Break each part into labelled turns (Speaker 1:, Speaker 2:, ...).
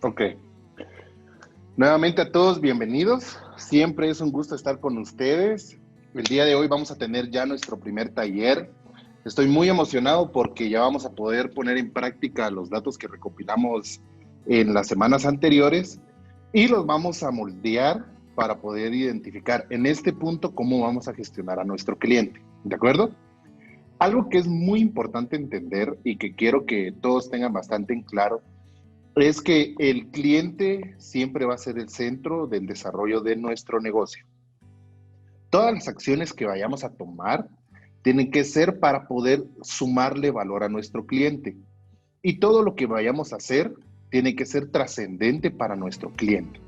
Speaker 1: Ok. Nuevamente a todos, bienvenidos. Siempre es un gusto estar con ustedes. El día de hoy vamos a tener ya nuestro primer taller. Estoy muy emocionado porque ya vamos a poder poner en práctica los datos que recopilamos en las semanas anteriores y los vamos a moldear para poder identificar en este punto cómo vamos a gestionar a nuestro cliente. ¿De acuerdo? Algo que es muy importante entender y que quiero que todos tengan bastante en claro es que el cliente siempre va a ser el centro del desarrollo de nuestro negocio. Todas las acciones que vayamos a tomar tienen que ser para poder sumarle valor a nuestro cliente. Y todo lo que vayamos a hacer tiene que ser trascendente para nuestro cliente.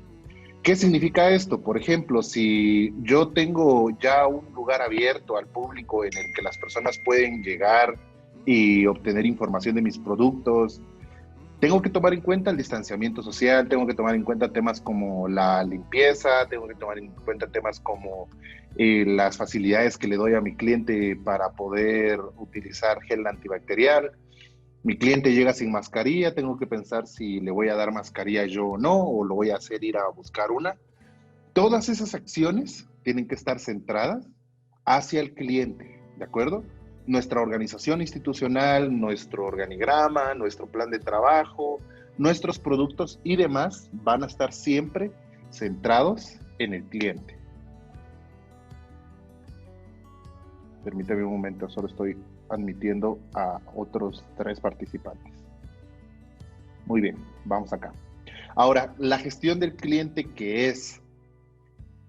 Speaker 1: ¿Qué significa esto? Por ejemplo, si yo tengo ya un lugar abierto al público en el que las personas pueden llegar y obtener información de mis productos, tengo que tomar en cuenta el distanciamiento social, tengo que tomar en cuenta temas como la limpieza, tengo que tomar en cuenta temas como las facilidades que le doy a mi cliente para poder utilizar gel antibacterial. Mi cliente llega sin mascarilla, tengo que pensar si le voy a dar mascarilla yo o no, o lo voy a hacer ir a buscar una. Todas esas acciones tienen que estar centradas hacia el cliente, ¿de acuerdo? Nuestra organización institucional, nuestro organigrama, nuestro plan de trabajo, nuestros productos y demás van a estar siempre centrados en el cliente. Permítame un momento, solo estoy admitiendo a otros 3 participantes. Muy bien, vamos acá. Ahora, la gestión del cliente, ¿qué es?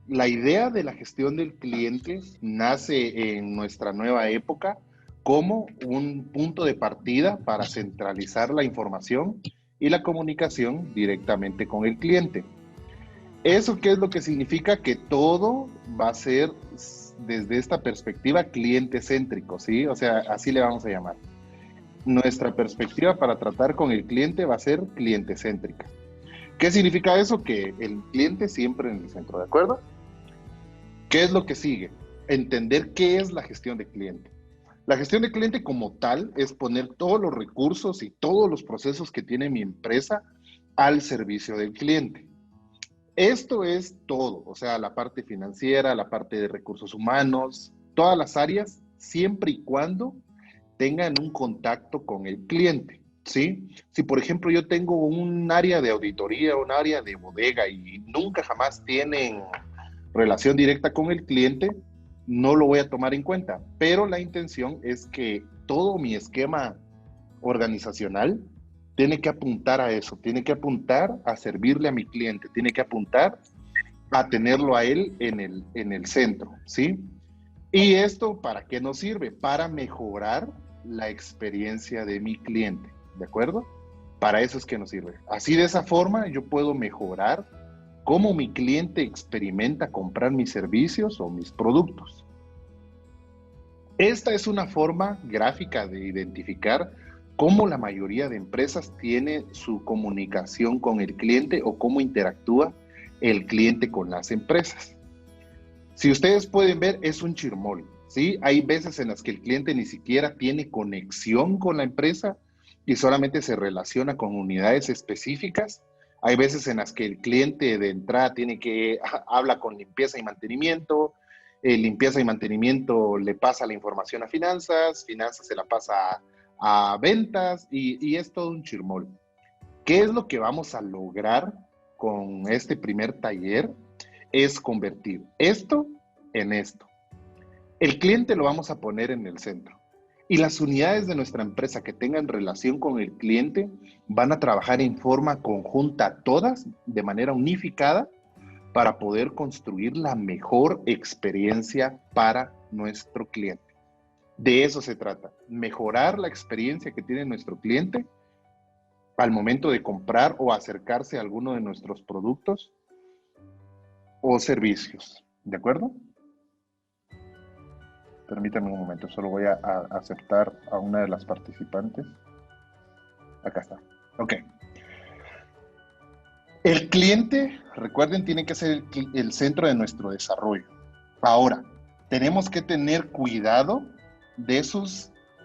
Speaker 1: La idea de la gestión del cliente nace en nuestra nueva época como un punto de partida para centralizar la información y la comunicación directamente con el cliente. ¿Eso qué es lo que significa? Que todo va a ser desde esta perspectiva cliente céntrico, ¿sí? O sea, así le vamos a llamar. Nuestra perspectiva para tratar con el cliente va a ser cliente céntrica. ¿Qué significa eso? Que el cliente siempre en el centro, ¿de acuerdo? ¿Qué es lo que sigue? Entender qué es la gestión de cliente. La gestión de cliente como tal es poner todos los recursos y todos los procesos que tiene mi empresa al servicio del cliente. Esto es todo, o sea, la parte financiera, la parte de recursos humanos, todas las áreas, siempre y cuando tengan un contacto con el cliente, ¿sí? Si, por ejemplo, yo tengo un área de auditoría, un área de bodega y nunca jamás tienen relación directa con el cliente, no lo voy a tomar en cuenta, pero la intención es que todo mi esquema organizacional tiene que apuntar a eso, tiene que apuntar a servirle a mi cliente, tiene que apuntar a tenerlo a él en el centro, ¿sí? ¿Y esto para qué nos sirve? Para mejorar la experiencia de mi cliente, ¿de acuerdo? Para eso es que nos sirve. Así de esa forma yo puedo mejorar cómo mi cliente experimenta comprar mis servicios o mis productos. Esta es una forma gráfica de identificar cómo la mayoría de empresas tiene su comunicación con el cliente o cómo interactúa el cliente con las empresas. Si ustedes pueden ver, es un chirmol, ¿sí? Hay veces en las que el cliente ni siquiera tiene conexión con la empresa y solamente se relaciona con unidades específicas. Hay veces en las que el cliente de entrada habla con limpieza y mantenimiento, limpieza y mantenimiento le pasa la información a finanzas, finanzas se la pasa a ventas y es todo un chirmol. ¿Qué es lo que vamos a lograr con este primer taller? Es convertir esto en esto. El cliente lo vamos a poner en el centro y las unidades de nuestra empresa que tengan relación con el cliente van a trabajar en forma conjunta todas de manera unificada para poder construir la mejor experiencia para nuestro cliente. De eso se trata, mejorar la experiencia que tiene nuestro cliente al momento de comprar o acercarse a alguno de nuestros productos o servicios, ¿de acuerdo? Permítanme un momento, solo voy a aceptar a una de las participantes. Acá está. Ok. El cliente, recuerden, tiene que ser el centro de nuestro desarrollo. Ahora, tenemos que tener cuidado de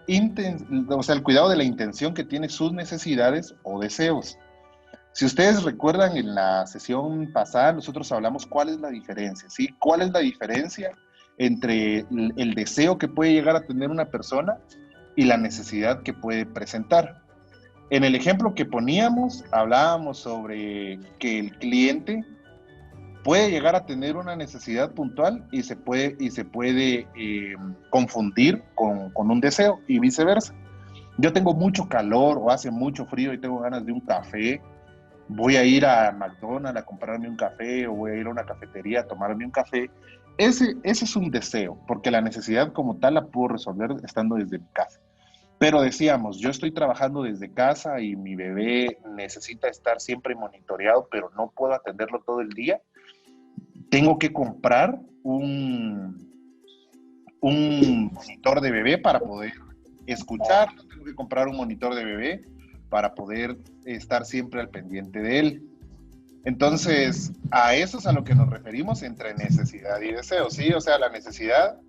Speaker 1: el cuidado de la intención que tiene sus necesidades o deseos. Si ustedes recuerdan, en la sesión pasada nosotros hablamos cuál es la diferencia, ¿sí? ¿Cuál es la diferencia entre el deseo que puede llegar a tener una persona y la necesidad que puede presentar? En el ejemplo que poníamos, hablábamos sobre que el cliente puede llegar a tener una necesidad puntual y se puede confundir con un deseo y viceversa. Yo tengo mucho calor o hace mucho frío y tengo ganas de un café. Voy a ir a McDonald's a comprarme un café o voy a ir a una cafetería a tomarme un café. Ese es un deseo, porque la necesidad como tal la puedo resolver estando desde mi casa. Pero decíamos, yo estoy trabajando desde casa y mi bebé necesita estar siempre monitoreado, pero no puedo atenderlo todo el día. Tengo que comprar un monitor de bebé para poder escucharlo, tengo que comprar un monitor de bebé para poder estar siempre al pendiente de él. Entonces, a eso es a lo que nos referimos entre necesidad y deseo, ¿sí? O sea, la necesidad,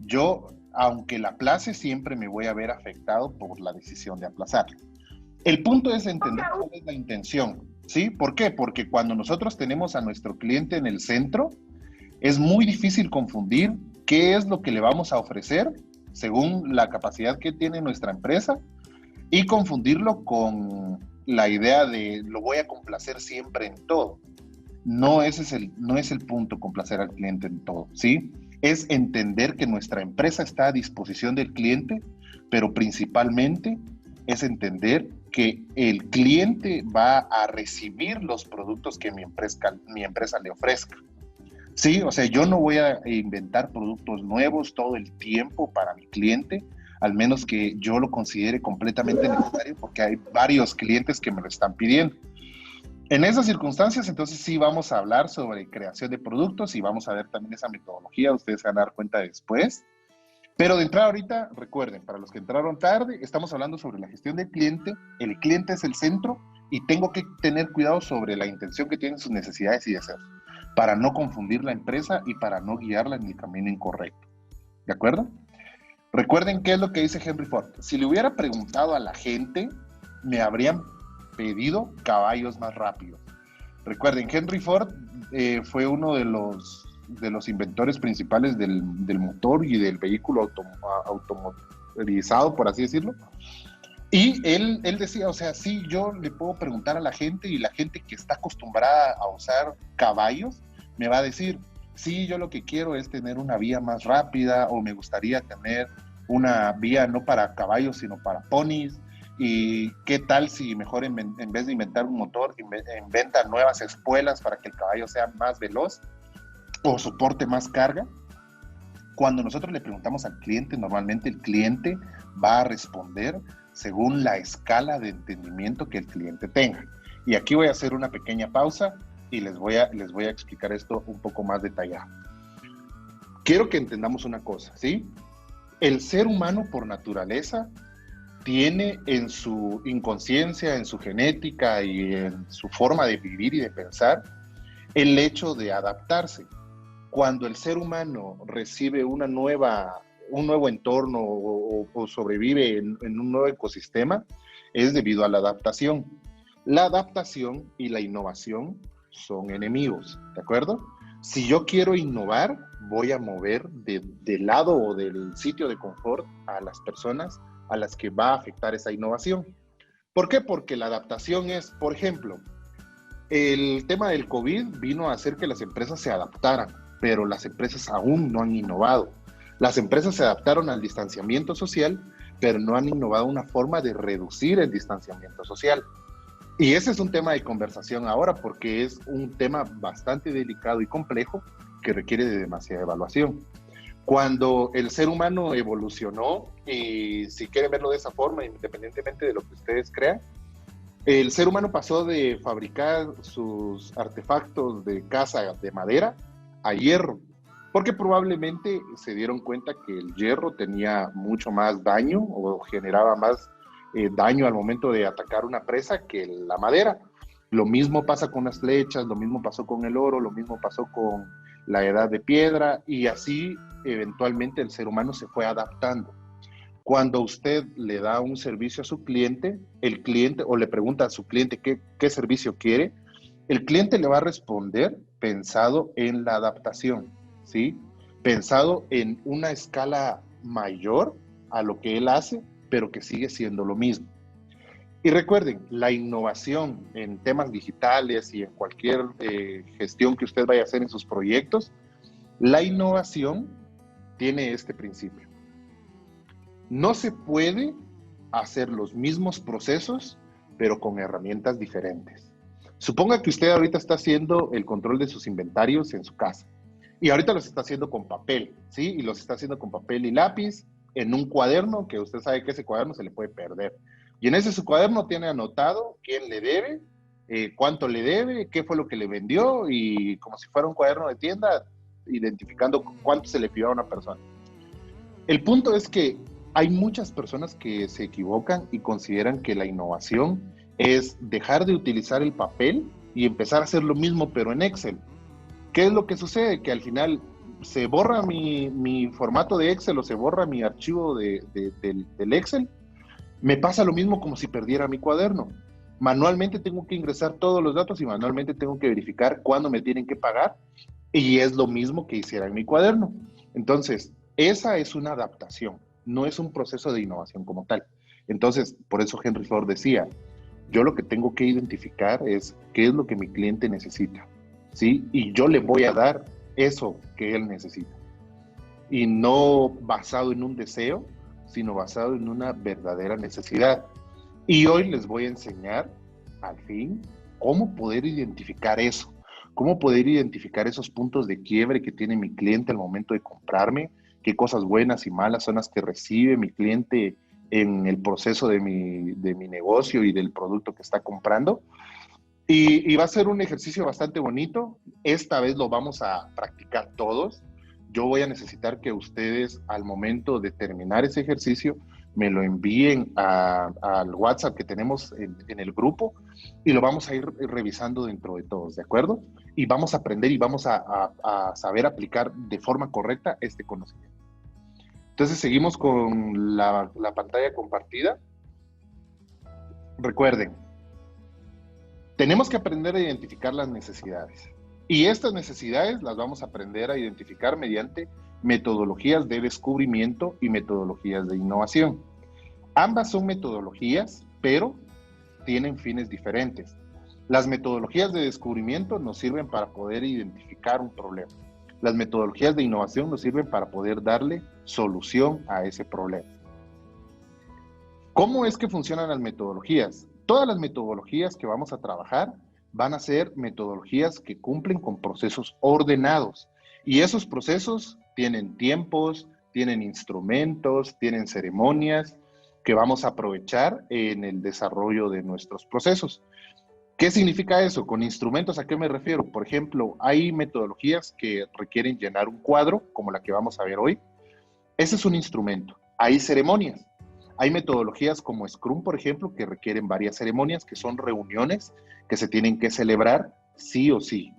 Speaker 1: yo, aunque la aplace, siempre me voy a ver afectado por la decisión de aplazarla. El punto es entender cuál es la intención, ¿sí? ¿Por qué? Porque cuando nosotros tenemos a nuestro cliente en el centro, es muy difícil confundir qué es lo que le vamos a ofrecer según la capacidad que tiene nuestra empresa y confundirlo con la idea de lo voy a complacer siempre en todo. No, no es el punto, complacer al cliente en todo, ¿sí? Es entender que nuestra empresa está a disposición del cliente, pero principalmente es entender que el cliente va a recibir los productos que mi empresa le ofrezca. Sí, o sea, yo no voy a inventar productos nuevos todo el tiempo para mi cliente, al menos que yo lo considere completamente necesario, porque hay varios clientes que me lo están pidiendo. En esas circunstancias, entonces sí vamos a hablar sobre creación de productos y vamos a ver también esa metodología, ustedes se van a dar cuenta después. Pero de entrada ahorita, recuerden, para los que entraron tarde, estamos hablando sobre la gestión del cliente, el cliente es el centro y tengo que tener cuidado sobre la intención que tienen sus necesidades y deseos, para no confundir la empresa y para no guiarla en el camino incorrecto. ¿De acuerdo? Recuerden qué es lo que dice Henry Ford. Si le hubiera preguntado a la gente, me habrían pedido caballos más rápidos. Recuerden, Henry Ford fue uno de los inventores principales del motor y del vehículo automotorizado, por así decirlo. Y él decía, o sea, sí, yo le puedo preguntar a la gente y la gente que está acostumbrada a usar caballos me va a decir, sí, yo lo que quiero es tener una vía más rápida o me gustaría tener una vía no para caballos, sino para ponis. ¿Y qué tal si mejor en vez de inventar un motor, inventan nuevas espuelas para que el caballo sea más veloz o soporte más carga? Cuando nosotros le preguntamos al cliente, normalmente el cliente va a responder según la escala de entendimiento que el cliente tenga. Y aquí voy a hacer una pequeña pausa y les voy a explicar esto un poco más detallado. Quiero que entendamos una cosa, ¿sí? El ser humano por naturaleza tiene en su inconsciencia, en su genética y en su forma de vivir y de pensar el hecho de adaptarse. Cuando el ser humano recibe un nuevo entorno o sobrevive en un nuevo ecosistema, es debido a la adaptación. La adaptación y la innovación son enemigos, ¿de acuerdo? Si yo quiero innovar, voy a mover del lado o del sitio de confort a las personas a las que va a afectar esa innovación. ¿Por qué? Porque la adaptación es, por ejemplo, el tema del COVID vino a hacer que las empresas se adaptaran, pero las empresas aún no han innovado. Las empresas se adaptaron al distanciamiento social, pero no han innovado una forma de reducir el distanciamiento social. Y ese es un tema de conversación ahora porque es un tema bastante delicado y complejo que requiere de demasiada evaluación. Cuando el ser humano evolucionó, y si quieren verlo de esa forma, independientemente de lo que ustedes crean, el ser humano pasó de fabricar sus artefactos de caza de madera a hierro, porque probablemente se dieron cuenta que el hierro tenía mucho más daño o generaba más daño al momento de atacar una presa que la madera. Lo mismo pasa con las flechas, lo mismo pasó con el oro, lo mismo pasó con la edad de piedra y así eventualmente el ser humano se fue adaptando. Cuando usted le da un servicio a su cliente, el cliente o le pregunta a su cliente qué servicio quiere, el cliente le va a responder pensado en la adaptación, ¿sí? Pensado en una escala mayor a lo que él hace, pero que sigue siendo lo mismo. Y recuerden, la innovación en temas digitales y en cualquier gestión que usted vaya a hacer en sus proyectos, la innovación tiene este principio. No se puede hacer los mismos procesos, pero con herramientas diferentes. Suponga que usted ahorita está haciendo el control de sus inventarios en su casa y ahorita los está haciendo con papel, ¿sí? Y los está haciendo con papel y lápiz en un cuaderno que usted sabe que ese cuaderno se le puede perder. Y en ese su cuaderno tiene anotado quién le debe, cuánto le debe, qué fue lo que le vendió y como si fuera un cuaderno de tienda, identificando cuánto se le pidió a una persona. El punto es que hay muchas personas que se equivocan y consideran que la innovación es dejar de utilizar el papel y empezar a hacer lo mismo pero en Excel. ¿Qué es lo que sucede? Que al final se borra mi formato de Excel o se borra mi archivo del Excel. Me pasa lo mismo como si perdiera mi cuaderno. Manualmente tengo que ingresar todos los datos y manualmente tengo que verificar cuándo me tienen que pagar y es lo mismo que hiciera en mi cuaderno. Entonces, esa es una adaptación, no es un proceso de innovación como tal. Entonces, por eso Henry Ford decía, yo lo que tengo que identificar es qué es lo que mi cliente necesita, ¿sí? Y yo le voy a dar eso que él necesita. Y no basado en un deseo, sino basado en una verdadera necesidad. Y hoy les voy a enseñar, al fin, cómo poder identificar eso, cómo poder identificar esos puntos de quiebre que tiene mi cliente al momento de comprarme, qué cosas buenas y malas son las que recibe mi cliente en el proceso de mi negocio y del producto que está comprando. Y va a ser un ejercicio bastante bonito. Esta vez lo vamos a practicar todos. Yo voy a necesitar que ustedes al momento de terminar ese ejercicio me lo envíen al WhatsApp que tenemos en el grupo y lo vamos a ir revisando dentro de todos, ¿de acuerdo? Y vamos a aprender y vamos a saber aplicar de forma correcta este conocimiento. Entonces seguimos con la pantalla compartida. Recuerden, tenemos que aprender a identificar las necesidades. Y estas necesidades las vamos a aprender a identificar mediante metodologías de descubrimiento y metodologías de innovación. Ambas son metodologías, pero tienen fines diferentes. Las metodologías de descubrimiento nos sirven para poder identificar un problema. Las metodologías de innovación nos sirven para poder darle solución a ese problema. ¿Cómo es que funcionan las metodologías? Todas las metodologías que vamos a trabajar van a ser metodologías que cumplen con procesos ordenados. Y esos procesos tienen tiempos, tienen instrumentos, tienen ceremonias que vamos a aprovechar en el desarrollo de nuestros procesos. ¿Qué significa eso? Con instrumentos, ¿a qué me refiero? Por ejemplo, hay metodologías que requieren llenar un cuadro, como la que vamos a ver hoy. Ese es un instrumento. Hay ceremonias. Hay metodologías como Scrum, por ejemplo, que requieren varias ceremonias, que son reuniones que se tienen que celebrar sí o sí.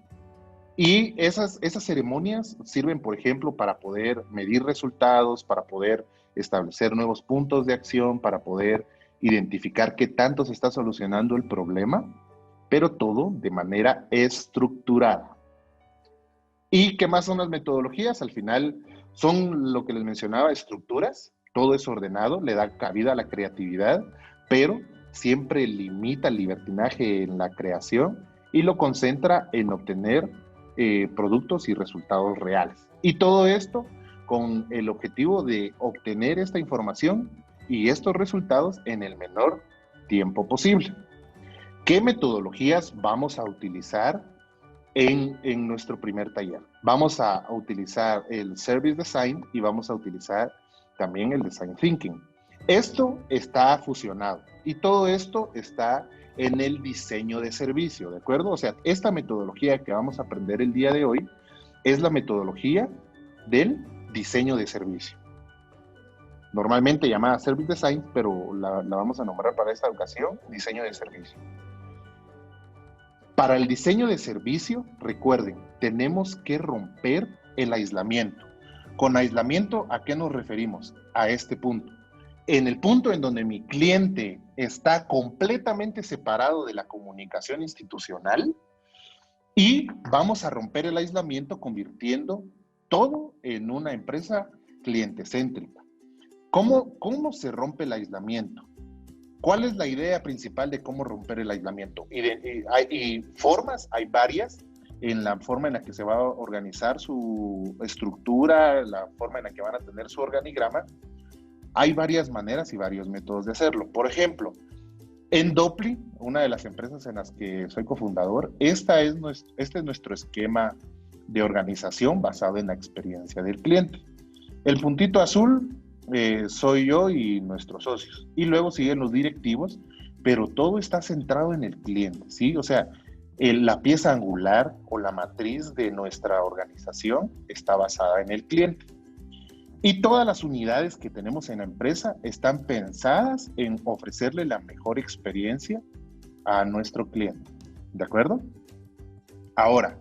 Speaker 1: Y esas ceremonias sirven, por ejemplo, para poder medir resultados, para poder establecer nuevos puntos de acción, para poder identificar qué tanto se está solucionando el problema, pero todo de manera estructurada. ¿Y qué más son las metodologías? Al final son lo que les mencionaba, estructuras. Todo es ordenado, le da cabida a la creatividad, pero siempre limita el libertinaje en la creación y lo concentra en obtener productos y resultados reales. Y todo esto con el objetivo de obtener esta información y estos resultados en el menor tiempo posible. ¿Qué metodologías vamos a utilizar en nuestro primer taller? Vamos a utilizar el Service Design y vamos a utilizar también el Design Thinking. Esto está fusionado y todo esto está en el diseño de servicio, ¿de acuerdo? O sea, esta metodología que vamos a aprender el día de hoy es la metodología del diseño de servicio. Normalmente llamada Service Design, pero la vamos a nombrar para esta ocasión diseño de servicio. Para el diseño de servicio, recuerden, tenemos que romper el aislamiento. Con aislamiento, ¿a qué nos referimos? A este punto. En el punto en donde mi cliente está completamente separado de la comunicación institucional y vamos a romper el aislamiento convirtiendo todo en una empresa cliente céntrica. ¿Cómo se rompe el aislamiento? ¿Cuál es la idea principal de cómo romper el aislamiento? Hay formas, hay varias, en la forma en la que se va a organizar su estructura, la forma en la que van a tener su organigrama. Hay varias maneras y varios métodos de hacerlo. Por ejemplo, en Dopli, una de las empresas en las que soy cofundador, este es nuestro esquema de organización basado en la experiencia del cliente. El puntito azul soy yo y nuestros socios. Y luego siguen los directivos, pero todo está centrado en el cliente, ¿sí? O sea, la pieza angular o la matriz de nuestra organización está basada en el cliente. Y todas las unidades que tenemos en la empresa están pensadas en ofrecerle la mejor experiencia a nuestro cliente. ¿De acuerdo? Ahora,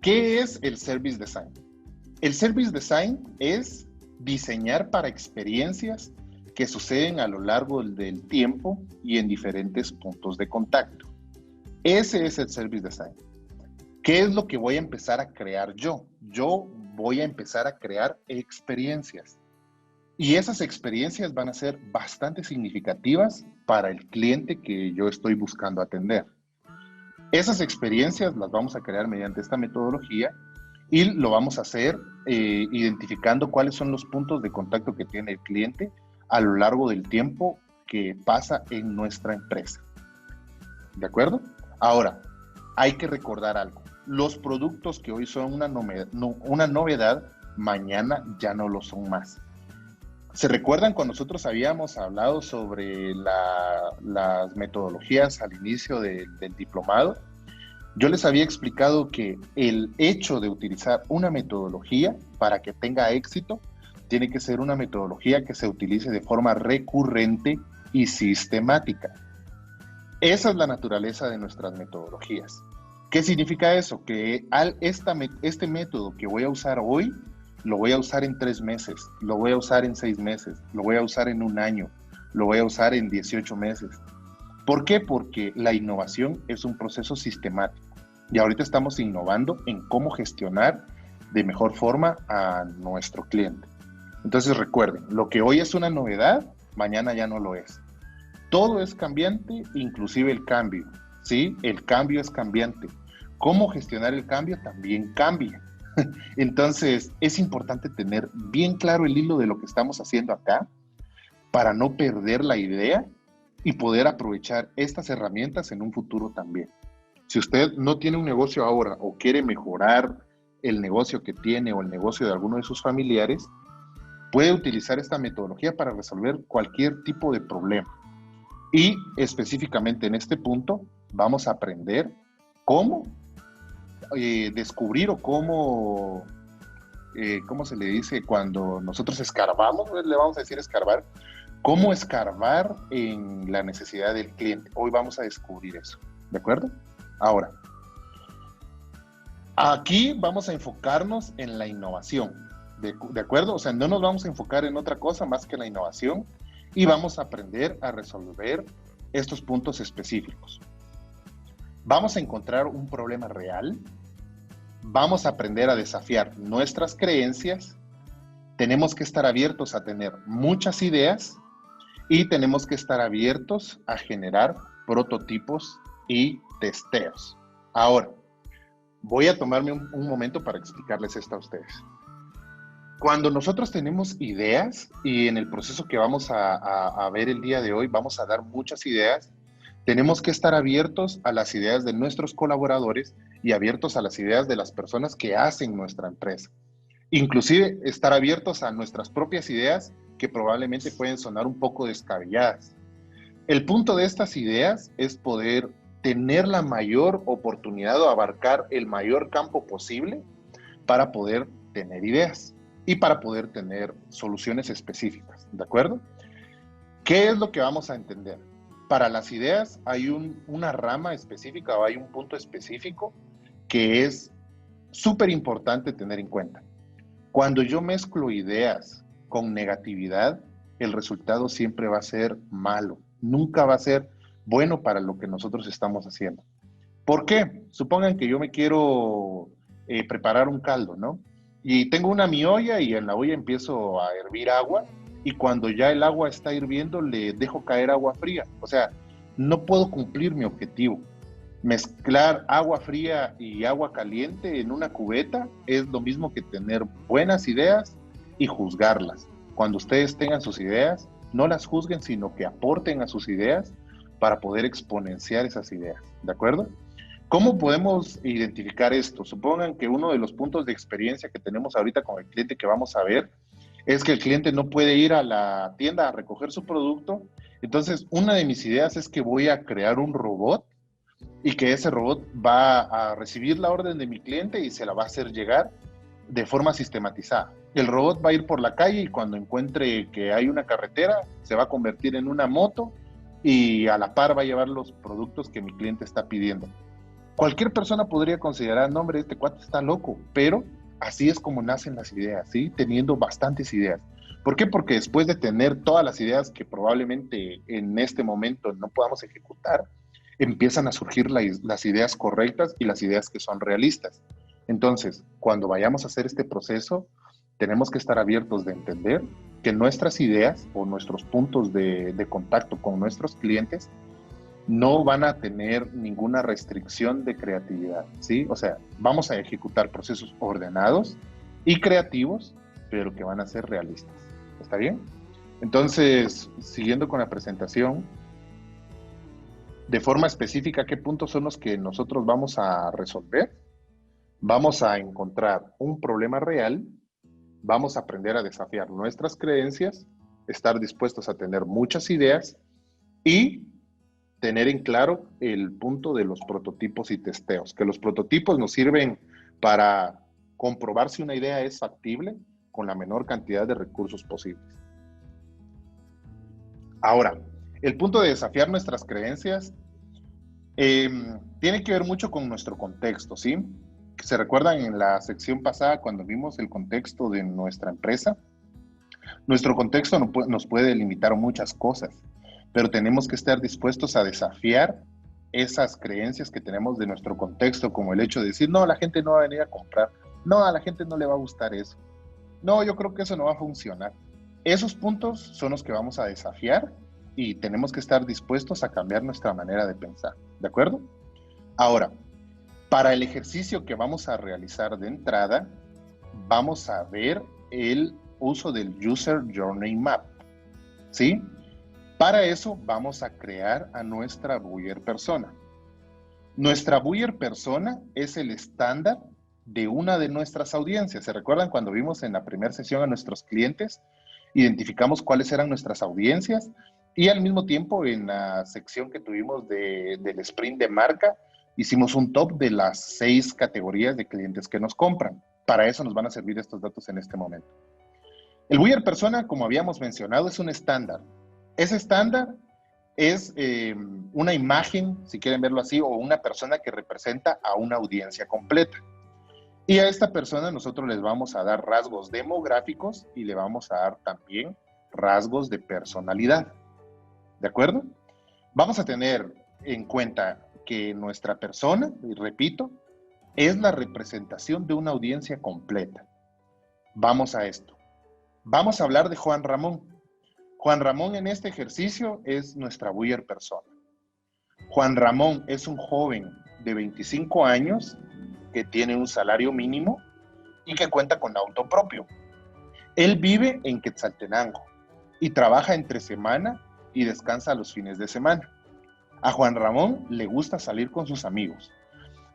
Speaker 1: ¿qué es el Service Design? El Service Design es diseñar para experiencias que suceden a lo largo del tiempo y en diferentes puntos de contacto. Ese es el Service Design. ¿Qué es lo que voy a empezar a crear yo? Yo voy a empezar a crear experiencias. Y esas experiencias van a ser bastante significativas para el cliente que yo estoy buscando atender. Esas experiencias las vamos a crear mediante esta metodología y lo vamos a hacer identificando cuáles son los puntos de contacto que tiene el cliente a lo largo del tiempo que pasa en nuestra empresa. ¿De acuerdo? Ahora, hay que recordar algo. Los productos que hoy son una novedad, mañana ya no lo son más. ¿Se recuerdan cuando nosotros habíamos hablado sobre las metodologías al inicio del diplomado? Yo les había explicado que el hecho de utilizar una metodología para que tenga éxito, tiene que ser una metodología que se utilice de forma recurrente y sistemática. Esa es la naturaleza de nuestras metodologías. ¿Qué significa eso? Que este método que voy a usar hoy, lo voy a usar en 3 meses, lo voy a usar en 6 meses, lo voy a usar en 1 año, lo voy a usar en 18 meses. ¿Por qué? Porque la innovación es un proceso sistemático. Y ahorita estamos innovando en cómo gestionar de mejor forma a nuestro cliente. Entonces recuerden, lo que hoy es una novedad, mañana ya no lo es. Todo es cambiante, inclusive el cambio, ¿sí? El cambio es cambiante. Cómo gestionar el cambio también cambia. Entonces, es importante tener bien claro el hilo de lo que estamos haciendo acá para no perder la idea y poder aprovechar estas herramientas en un futuro también. Si usted no tiene un negocio ahora o quiere mejorar el negocio que tiene o el negocio de alguno de sus familiares, puede utilizar esta metodología para resolver cualquier tipo de problema. Y específicamente en este punto vamos a aprender cómo descubrir o cómo se le dice cuando nosotros escarbamos, le vamos a decir escarbar, cómo escarbar en la necesidad del cliente. Hoy vamos a descubrir eso, ¿de acuerdo? Ahora, aquí vamos a enfocarnos en la innovación, ¿de acuerdo? O sea, no nos vamos a enfocar en otra cosa más que la innovación y vamos a aprender a resolver estos puntos específicos. Vamos a encontrar un problema real, vamos a aprender a desafiar nuestras creencias, tenemos que estar abiertos a tener muchas ideas y tenemos que estar abiertos a generar prototipos y testeos. Ahora, voy a tomarme un momento para explicarles esto a ustedes. Cuando nosotros tenemos ideas y en el proceso que vamos a ver el día de hoy, vamos a dar muchas ideas, tenemos que estar abiertos a las ideas de nuestros colaboradores y abiertos a las ideas de las personas que hacen nuestra empresa. Inclusive estar abiertos a nuestras propias ideas que probablemente pueden sonar un poco descabelladas. El punto de estas ideas es poder tener la mayor oportunidad o abarcar el mayor campo posible para poder tener ideas y para poder tener soluciones específicas, ¿de acuerdo? ¿Qué es lo que vamos a entender? Para las ideas hay una rama específica o hay un punto específico que es súper importante tener en cuenta. Cuando yo mezclo ideas con negatividad, el resultado siempre va a ser malo. Nunca va a ser bueno para lo que nosotros estamos haciendo. ¿Por qué? Supongan que yo me quiero preparar un caldo, ¿no? Y tengo mi olla y en la olla empiezo a hervir agua y cuando ya el agua está hirviendo le dejo caer agua fría. O sea, no puedo cumplir mi objetivo. Mezclar agua fría y agua caliente en una cubeta es lo mismo que tener buenas ideas y juzgarlas. Cuando ustedes tengan sus ideas, no las juzguen, sino que aporten a sus ideas para poder exponenciar esas ideas. ¿De acuerdo? ¿Cómo podemos identificar esto? Supongan que uno de los puntos de experiencia que tenemos ahorita con el cliente que vamos a ver es que el cliente no puede ir a la tienda a recoger su producto. Entonces, una de mis ideas es que voy a crear un robot y que ese robot va a recibir la orden de mi cliente y se la va a hacer llegar de forma sistematizada. El robot va a ir por la calle y cuando encuentre que hay una carretera, se va a convertir en una moto y a la par va a llevar los productos que mi cliente está pidiendo. Cualquier persona podría considerar, no hombre, este cuate está loco, pero así es como nacen las ideas, ¿sí? Teniendo bastantes ideas. ¿Por qué? Porque después de tener todas las ideas que probablemente en este momento no podamos ejecutar, empiezan a surgir las ideas correctas y las ideas que son realistas. Entonces, cuando vayamos a hacer este proceso, tenemos que estar abiertos de entender que nuestras ideas o nuestros puntos de contacto con nuestros clientes no van a tener ninguna restricción de creatividad, ¿sí? O sea, vamos a ejecutar procesos ordenados y creativos, pero que van a ser realistas. ¿Está bien? Entonces, siguiendo con la presentación, de forma específica, ¿qué puntos son los que nosotros vamos a resolver? Vamos a encontrar un problema real, vamos a aprender a desafiar nuestras creencias, estar dispuestos a tener muchas ideas y tener en claro el punto de los prototipos y testeos, que los prototipos nos sirven para comprobar si una idea es factible con la menor cantidad de recursos posibles. Ahora, el punto de desafiar nuestras creencias tiene que ver mucho con nuestro contexto, ¿sí? ¿Se recuerdan en la sección pasada cuando vimos el contexto de nuestra empresa? Nuestro contexto nos puede limitar muchas cosas, pero tenemos que estar dispuestos a desafiar esas creencias que tenemos de nuestro contexto, como el hecho de decir, no, la gente no va a venir a comprar, no, a la gente no le va a gustar eso, no, yo creo que eso no va a funcionar. Esos puntos son los que vamos a desafiar y tenemos que estar dispuestos a cambiar nuestra manera de pensar, ¿de acuerdo? Ahora, para el ejercicio que vamos a realizar de entrada, vamos a ver el uso del User Journey Map, ¿sí? Para eso vamos a crear a nuestra buyer persona. Nuestra buyer persona es el estándar de una de nuestras audiencias. ¿Se recuerdan cuando vimos en la primera sesión a nuestros clientes? Identificamos cuáles eran nuestras audiencias y al mismo tiempo en la sección que tuvimos del sprint de marca, hicimos un top de las 6 categorías de clientes que nos compran. Para eso nos van a servir estos datos en este momento. El buyer persona, como habíamos mencionado, es un estándar. Ese estándar es una imagen, si quieren verlo así, o una persona que representa a una audiencia completa. Y a esta persona nosotros les vamos a dar rasgos demográficos y le vamos a dar también rasgos de personalidad. ¿De acuerdo? Vamos a tener en cuenta que nuestra persona, y repito, es la representación de una audiencia completa. Vamos a esto. Vamos a hablar de Juan Ramón. Juan Ramón en este ejercicio es nuestra buyer persona. Juan Ramón es un joven de 25 años que tiene un salario mínimo y que cuenta con auto propio. Él vive en Quetzaltenango y trabaja entre semana y descansa los fines de semana. A Juan Ramón le gusta salir con sus amigos.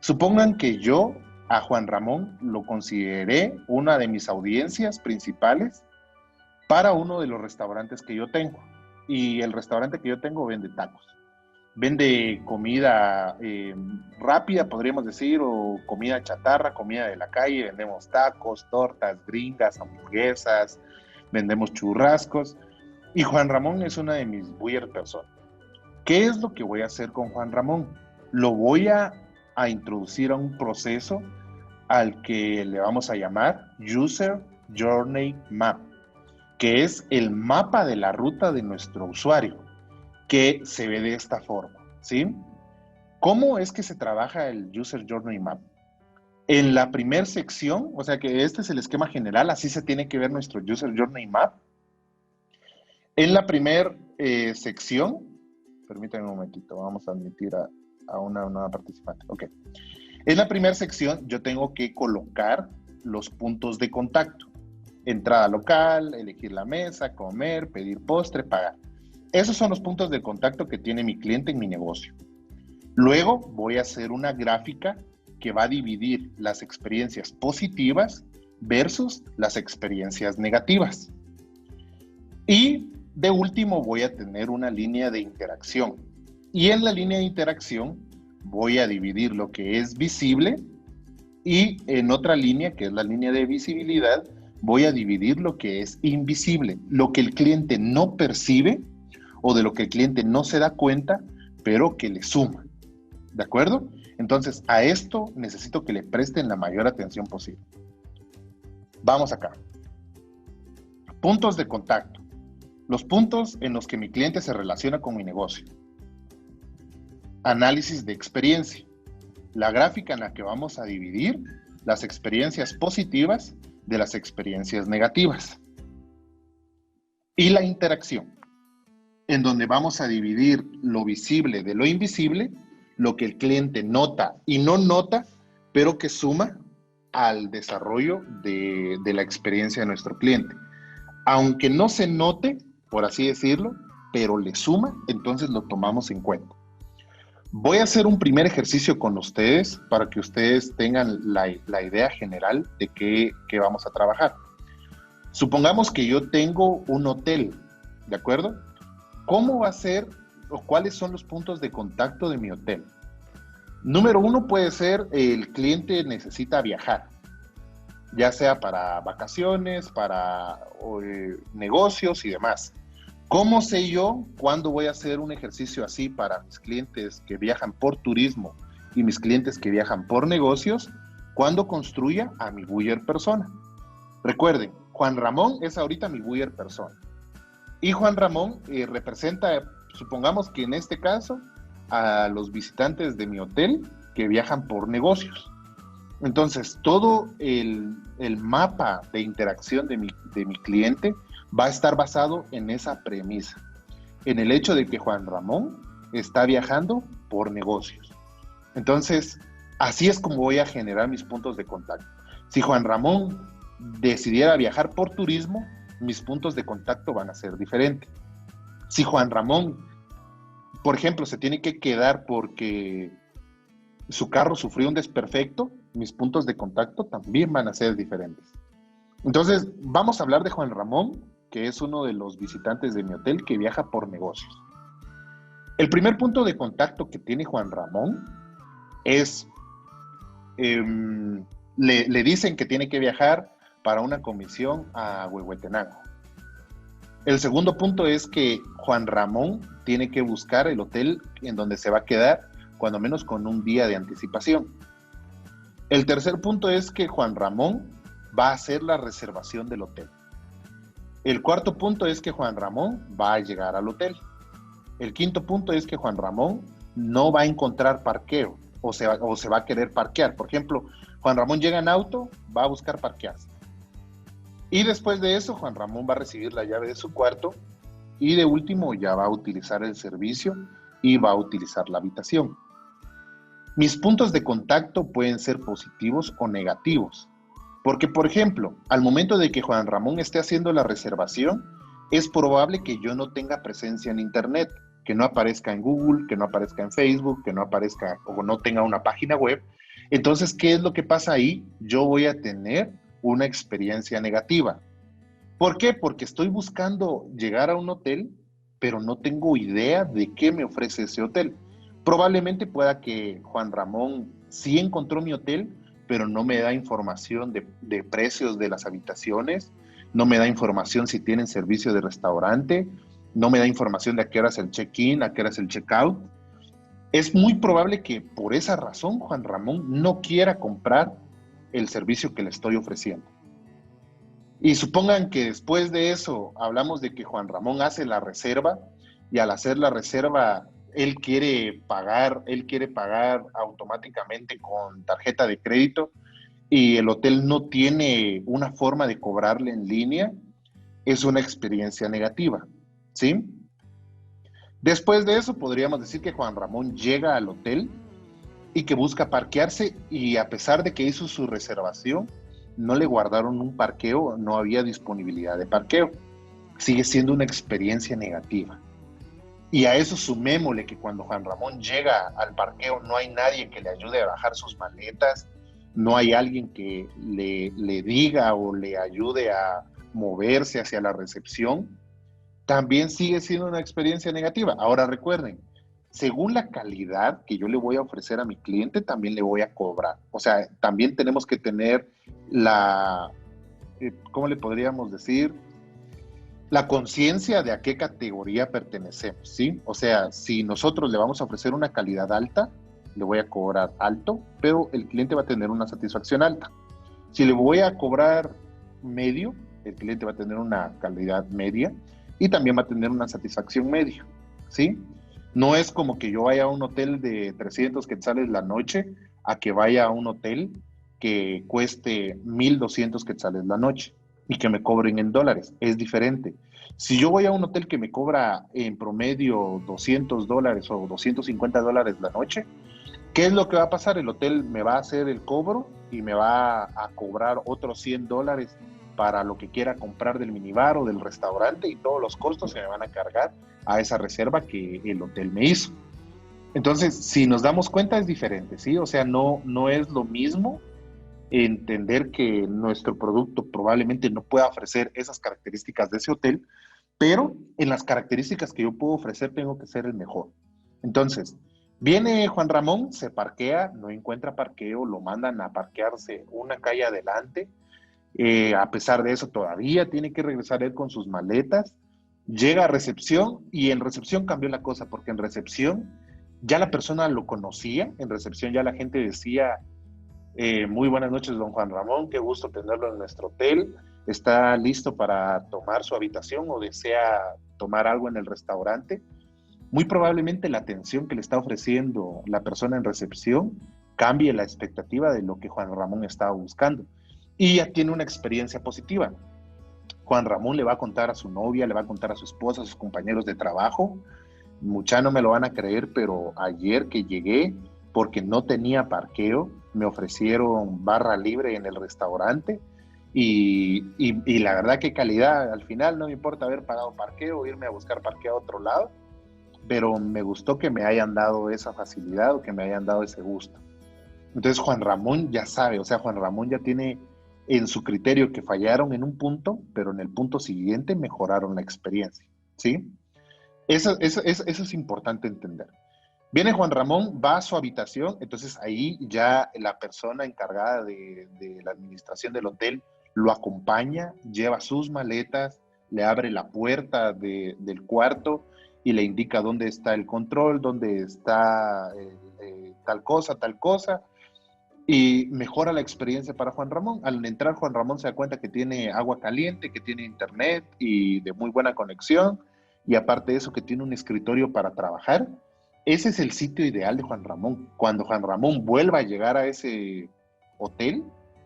Speaker 1: Supongan que yo a Juan Ramón lo consideré una de mis audiencias principales para uno de los restaurantes que yo tengo. Y el restaurante que yo tengo vende tacos. Vende comida rápida, podríamos decir, o comida chatarra, comida de la calle. Vendemos tacos, tortas, gringas, hamburguesas, vendemos churrascos. Y Juan Ramón es una de mis buyer personas. ¿Qué es lo que voy a hacer con Juan Ramón? Lo voy a introducir a un proceso al que le vamos a llamar User Journey Map. que es el mapa de la ruta de nuestro usuario, que se ve de esta forma, ¿sí? ¿Cómo es que se trabaja el User Journey Map? En la primera sección, o sea que este es el esquema general, así se tiene que ver nuestro User Journey Map. En la primera sección, permítanme un momentito, vamos a admitir a una nueva participante. Ok. En la primera sección yo tengo que colocar los puntos de contacto. Entrada local, elegir la mesa, comer, pedir postre, pagar. Esos son los puntos de contacto que tiene mi cliente en mi negocio. Luego voy a hacer una gráfica que va a dividir las experiencias positivas versus las experiencias negativas. Y de último voy a tener una línea de interacción. Y en la línea de interacción voy a dividir lo que es visible y en otra línea, que es la línea de visibilidad, voy a dividir lo que es invisible, lo que el cliente no percibe o de lo que el cliente no se da cuenta, pero que le suma. ¿De acuerdo? Entonces, a esto necesito que le presten la mayor atención posible. Vamos acá. Puntos de contacto. Los puntos en los que mi cliente se relaciona con mi negocio. Análisis de experiencia. La gráfica en la que vamos a dividir las experiencias positivas de las experiencias negativas. Y la interacción, en donde vamos a dividir lo visible de lo invisible, lo que el cliente nota y no nota, pero que suma al desarrollo de la experiencia de nuestro cliente. Aunque no se note, por así decirlo, pero le suma, entonces lo tomamos en cuenta. Voy a hacer un primer ejercicio con ustedes para que ustedes tengan la idea general de qué vamos a trabajar. Supongamos que yo tengo un hotel, ¿de acuerdo? ¿Cómo va a ser o cuáles son los puntos de contacto de mi hotel? Número uno puede ser el cliente necesita viajar, ya sea para vacaciones, para negocios y demás. ¿Cómo sé yo cuándo voy a hacer un ejercicio así para mis clientes que viajan por turismo y mis clientes que viajan por negocios? Cuando construya a mi buyer persona. Recuerden, Juan Ramón es ahorita mi buyer persona. Y Juan Ramón representa, supongamos que en este caso, a los visitantes de mi hotel que viajan por negocios. Entonces, todo el mapa de interacción de mi cliente va a estar basado en esa premisa, en el hecho de que Juan Ramón está viajando por negocios. Entonces, así es como voy a generar mis puntos de contacto. Si Juan Ramón decidiera viajar por turismo, mis puntos de contacto van a ser diferentes. Si Juan Ramón, por ejemplo, se tiene que quedar porque su carro sufrió un desperfecto, mis puntos de contacto también van a ser diferentes. Entonces, vamos a hablar de Juan Ramón, que es uno de los visitantes de mi hotel que viaja por negocios. El primer punto de contacto que tiene Juan Ramón es, le dicen que tiene que viajar para una comisión a Huehuetenango. El segundo punto es que Juan Ramón tiene que buscar el hotel en donde se va a quedar, cuando menos con un día de anticipación. El tercer punto es que Juan Ramón va a hacer la reservación del hotel. El cuarto punto es que Juan Ramón va a llegar al hotel. El quinto punto es que Juan Ramón no va a encontrar parqueo o se va a querer parquear. Por ejemplo, Juan Ramón llega en auto, va a buscar parquearse. Y después de eso, Juan Ramón va a recibir la llave de su cuarto y de último ya va a utilizar el servicio y va a utilizar la habitación. Mis puntos de contacto pueden ser positivos o negativos. Porque, por ejemplo, al momento de que Juan Ramón esté haciendo la reservación, es probable que yo no tenga presencia en Internet, que no aparezca en Google, que no aparezca en Facebook, que no aparezca o no tenga una página web. Entonces, ¿qué es lo que pasa ahí? Yo voy a tener una experiencia negativa. ¿Por qué? Porque estoy buscando llegar a un hotel, pero no tengo idea de qué me ofrece ese hotel. Probablemente pueda que Juan Ramón sí encontró mi hotel, pero no me da información de precios de las habitaciones, no me da información si tienen servicio de restaurante, no me da información de a qué hora es el check-in, a qué hora es el check-out. Es muy probable que por esa razón Juan Ramón no quiera comprar el servicio que le estoy ofreciendo. Y supongan que después de eso hablamos de que Juan Ramón hace la reserva y al hacer la reserva él quiere pagar automáticamente con tarjeta de crédito y el hotel no tiene una forma de cobrarle en línea, es una experiencia negativa, ¿sí? Después de eso podríamos decir que Juan Ramón llega al hotel y que busca parquearse y a pesar de que hizo su reservación, no le guardaron un parqueo, no había disponibilidad de parqueo. Sigue siendo una experiencia negativa. Y a eso sumémosle que cuando Juan Ramón llega al parqueo no hay nadie que le ayude a bajar sus maletas, no hay alguien que le diga o le ayude a moverse hacia la recepción, también sigue siendo una experiencia negativa. Ahora recuerden, según la calidad que yo le voy a ofrecer a mi cliente, también le voy a cobrar. O sea, también tenemos que tener la, ¿cómo le podríamos decir? La conciencia de a qué categoría pertenecemos, ¿sí? O sea, si nosotros le vamos a ofrecer una calidad alta, le voy a cobrar alto, pero el cliente va a tener una satisfacción alta. Si le voy a cobrar medio, el cliente va a tener una calidad media y también va a tener una satisfacción media, ¿sí? No es como que yo vaya a un hotel de 300 quetzales la noche a que vaya a un hotel que cueste 1,200 quetzales la noche y que me cobren en dólares. Es diferente. Si yo voy a un hotel que me cobra en promedio $200 o $250 la noche, ¿qué es lo que va a pasar? El hotel me va a hacer el cobro y me va a cobrar otros $100 para lo que quiera comprar del minibar o del restaurante y todos los costos se me van a cargar a esa reserva que el hotel me hizo. Entonces, si nos damos cuenta es diferente, ¿sí? O sea, no es lo mismo entender que nuestro producto probablemente no pueda ofrecer esas características de ese hotel, pero en las características que yo puedo ofrecer tengo que ser el mejor. Entonces, viene Juan Ramón, se parquea, no encuentra parqueo, lo mandan a parquearse una calle adelante. A pesar de eso, todavía tiene que regresar él con sus maletas. Llega a recepción y en recepción cambió la cosa, porque en recepción ya la persona lo conocía, en recepción ya la gente decía, muy buenas noches, don Juan Ramón, qué gusto tenerlo en nuestro hotel. ¿Está listo para tomar su habitación o desea tomar algo en el restaurante? Muy probablemente la atención que le está ofreciendo la persona en recepción cambie la expectativa de lo que Juan Ramón estaba buscando. Y ya tiene una experiencia positiva. Juan Ramón le va a contar a su novia, le va a contar a su esposa, a sus compañeros de trabajo. Mucha no me lo van a creer, pero ayer que llegué, porque no tenía parqueo, me ofrecieron barra libre en el restaurante y la verdad que calidad, al final no me importa haber pagado parqueo o irme a buscar parqueo a otro lado, pero me gustó que me hayan dado esa facilidad o que me hayan dado ese gusto. Entonces Juan Ramón ya sabe, o sea, Juan Ramón ya tiene en su criterio que fallaron en un punto, pero en el punto siguiente mejoraron la experiencia, ¿sí? Eso es importante entender. Viene Juan Ramón, va a su habitación, entonces ahí ya la persona encargada de la administración del hotel lo acompaña, lleva sus maletas, le abre la puerta del cuarto y le indica dónde está el control, dónde está tal cosa, y mejora la experiencia para Juan Ramón. Al entrar Juan Ramón se da cuenta que tiene agua caliente, que tiene internet y de muy buena conexión, y aparte de eso que tiene un escritorio para trabajar. Ese es el sitio ideal de Juan Ramón. Cuando Juan Ramón vuelva a llegar a ese hotel,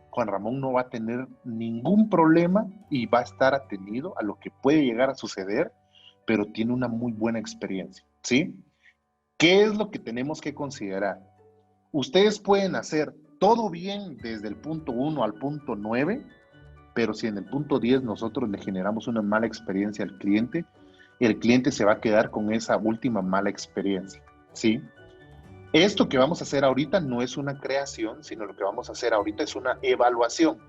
Speaker 1: Juan Ramón no va a tener ningún problema y va a estar atendido a lo que puede llegar a suceder, pero tiene una muy buena experiencia, ¿sí? ¿Qué es lo que tenemos que considerar? Ustedes pueden hacer todo bien desde el punto 1 al punto 9, pero si en el punto 10 nosotros le generamos una mala experiencia al cliente, el cliente se va a quedar con esa última mala experiencia, ¿sí? Esto que vamos a hacer ahorita no es una creación, sino lo que vamos a hacer ahorita es una evaluación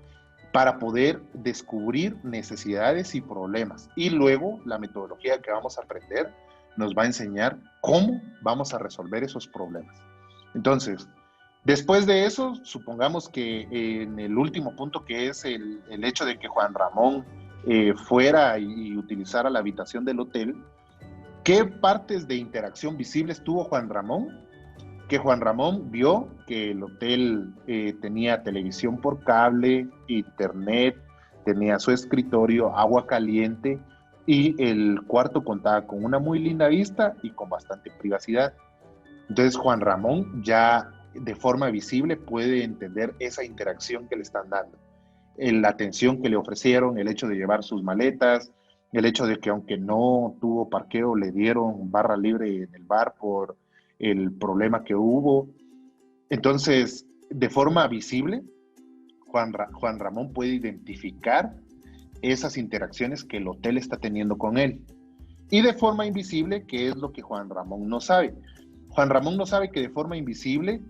Speaker 1: para poder descubrir necesidades y problemas. Y luego la metodología que vamos a aprender nos va a enseñar cómo vamos a resolver esos problemas. Entonces, después de eso, supongamos que en el último punto, que es el hecho de que Juan Ramón fuera y utilizara la habitación del hotel, ¿qué partes de interacción visibles tuvo Juan Ramón? Que Juan Ramón vio que el hotel tenía televisión por cable, internet, tenía su escritorio, agua caliente y el cuarto contaba con una muy linda vista y con bastante privacidad. Entonces Juan Ramón ya de forma visible puede entender esa interacción que le están dando, la atención que le ofrecieron, el hecho de llevar sus maletas, el hecho de que aunque no tuvo parqueo, le dieron barra libre en el bar por el problema que hubo. Entonces, de forma visible, Juan Ramón puede identificar esas interacciones que el hotel está teniendo con él. Y de forma invisible, ¿qué es lo que Juan Ramón no sabe? Juan Ramón no sabe que de forma invisible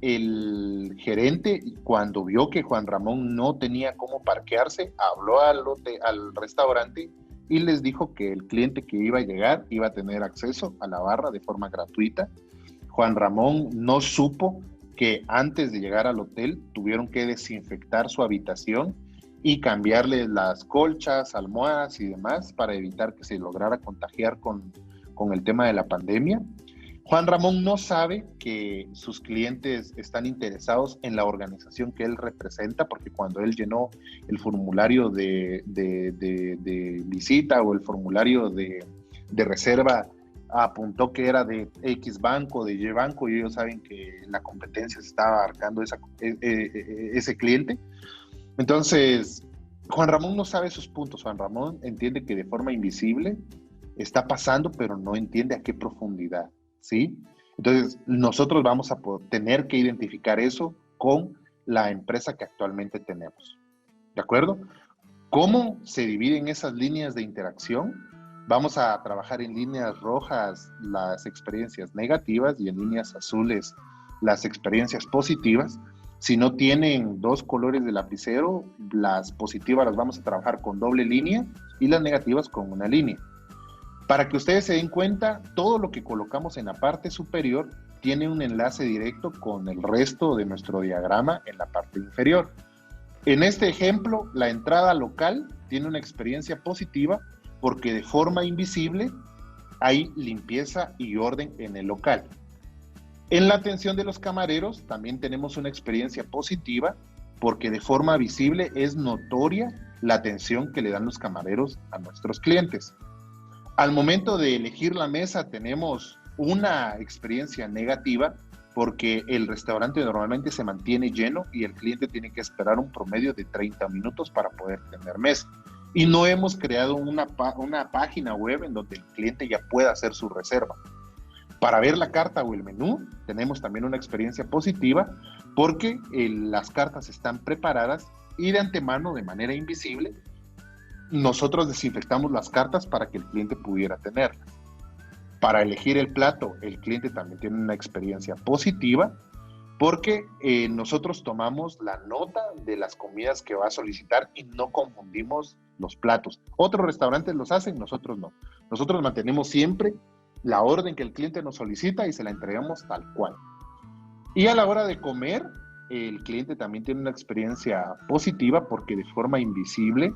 Speaker 1: el gerente, cuando vio que Juan Ramón no tenía cómo parquearse, habló al restaurante y les dijo que el cliente que iba a llegar iba a tener acceso a la barra de forma gratuita. Juan Ramón no supo que antes de llegar al hotel tuvieron que desinfectar su habitación y cambiarle las colchas, almohadas y demás para evitar que se lograra contagiar con el tema de la pandemia. Juan Ramón no sabe que sus clientes están interesados en la organización que él representa, porque cuando él llenó el formulario de visita o el formulario de reserva, apuntó que era de X banco, de Y banco, y ellos saben que la competencia se estaba abarcando ese cliente. Entonces, Juan Ramón no sabe sus puntos. Juan Ramón entiende que de forma invisible está pasando, pero no entiende a qué profundidad, ¿sí? Entonces, nosotros vamos a tener que identificar eso con la empresa que actualmente tenemos, ¿de acuerdo? ¿Cómo se dividen esas líneas de interacción? Vamos a trabajar en líneas rojas las experiencias negativas y en líneas azules las experiencias positivas. Si no tienen dos colores de lapicero, las positivas las vamos a trabajar con doble línea y las negativas con una línea. Para que ustedes se den cuenta, todo lo que colocamos en la parte superior tiene un enlace directo con el resto de nuestro diagrama en la parte inferior. En este ejemplo, la entrada local tiene una experiencia positiva porque de forma invisible hay limpieza y orden en el local. En la atención de los camareros también tenemos una experiencia positiva porque de forma visible es notoria la atención que le dan los camareros a nuestros clientes. Al momento de elegir la mesa tenemos una experiencia negativa porque el restaurante normalmente se mantiene lleno y el cliente tiene que esperar un promedio de 30 minutos para poder tener mesa. Y no hemos creado una página web en donde el cliente ya pueda hacer su reserva. Para ver la carta o el menú tenemos también una experiencia positiva porque las cartas están preparadas y de antemano, de manera invisible, nosotros desinfectamos las cartas para que el cliente pudiera tenerlas. Para elegir el plato, el cliente también tiene una experiencia positiva porque nosotros tomamos la nota de las comidas que va a solicitar y no confundimos los platos. Otros restaurantes los hacen, nosotros no. Nosotros mantenemos siempre la orden que el cliente nos solicita y se la entregamos tal cual. Y a la hora de comer, el cliente también tiene una experiencia positiva porque de forma invisible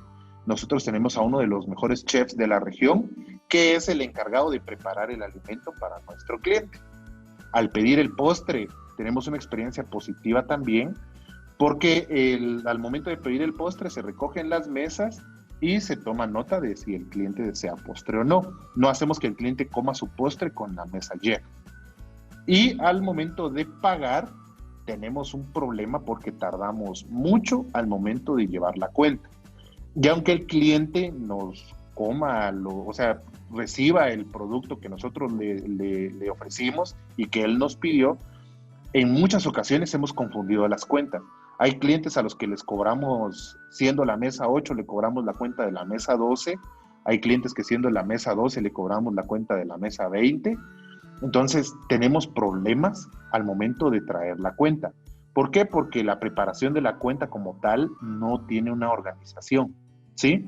Speaker 1: nosotros tenemos a uno de los mejores chefs de la región, que es el encargado de preparar el alimento para nuestro cliente. Al pedir el postre, tenemos una experiencia positiva también, porque al momento de pedir el postre se recogen las mesas y se toma nota de si el cliente desea postre o no. No hacemos que el cliente coma su postre con la mesa llena. Y al momento de pagar, tenemos un problema porque tardamos mucho al momento de llevar la cuenta. Y aunque el cliente nos coma, reciba el producto que nosotros le ofrecimos y que él nos pidió, en muchas ocasiones hemos confundido las cuentas. Hay clientes a los que les cobramos, siendo la mesa 8, le cobramos la cuenta de la mesa 12. Hay clientes que siendo la mesa 12 le cobramos la cuenta de la mesa 20. Entonces tenemos problemas al momento de traer la cuenta. ¿Por qué? Porque la preparación de la cuenta como tal no tiene una organización, ¿sí?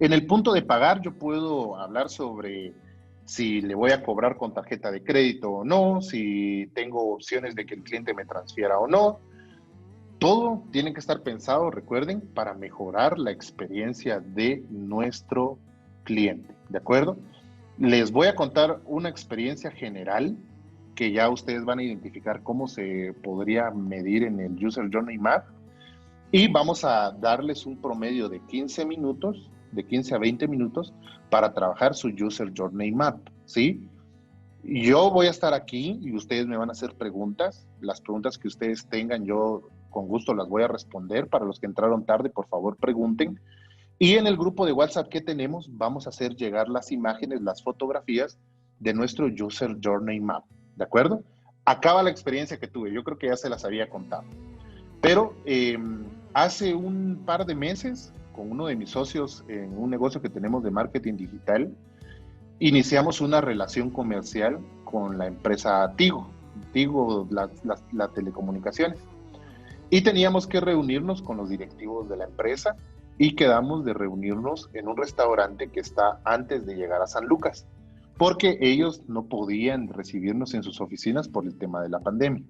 Speaker 1: En el punto de pagar yo puedo hablar sobre si le voy a cobrar con tarjeta de crédito o no, si tengo opciones de que el cliente me transfiera o no. Todo tiene que estar pensado, recuerden, para mejorar la experiencia de nuestro cliente, ¿de acuerdo? Les voy a contar una experiencia general que ya ustedes van a identificar cómo se podría medir en el User Journey Map. y vamos a darles un promedio de 15 minutos, de 15 a 20 minutos, para trabajar su User Journey Map, ¿sí? Yo voy a estar aquí y ustedes me van a hacer preguntas. Las preguntas que ustedes tengan, yo con gusto las voy a responder. Para los que entraron tarde, por favor, pregunten. Y en el grupo de WhatsApp que tenemos, vamos a hacer llegar las imágenes, las fotografías de nuestro User Journey Map, ¿de acuerdo? Acaba la experiencia que tuve, yo creo que ya se las había contado. Pero hace un par de meses, con uno de mis socios en un negocio que tenemos de marketing digital, iniciamos una relación comercial con la empresa Tigo, la telecomunicaciones. Y teníamos que reunirnos con los directivos de la empresa y quedamos de reunirnos en un restaurante que está antes de llegar a San Lucas, porque ellos no podían recibirnos en sus oficinas por el tema de la pandemia.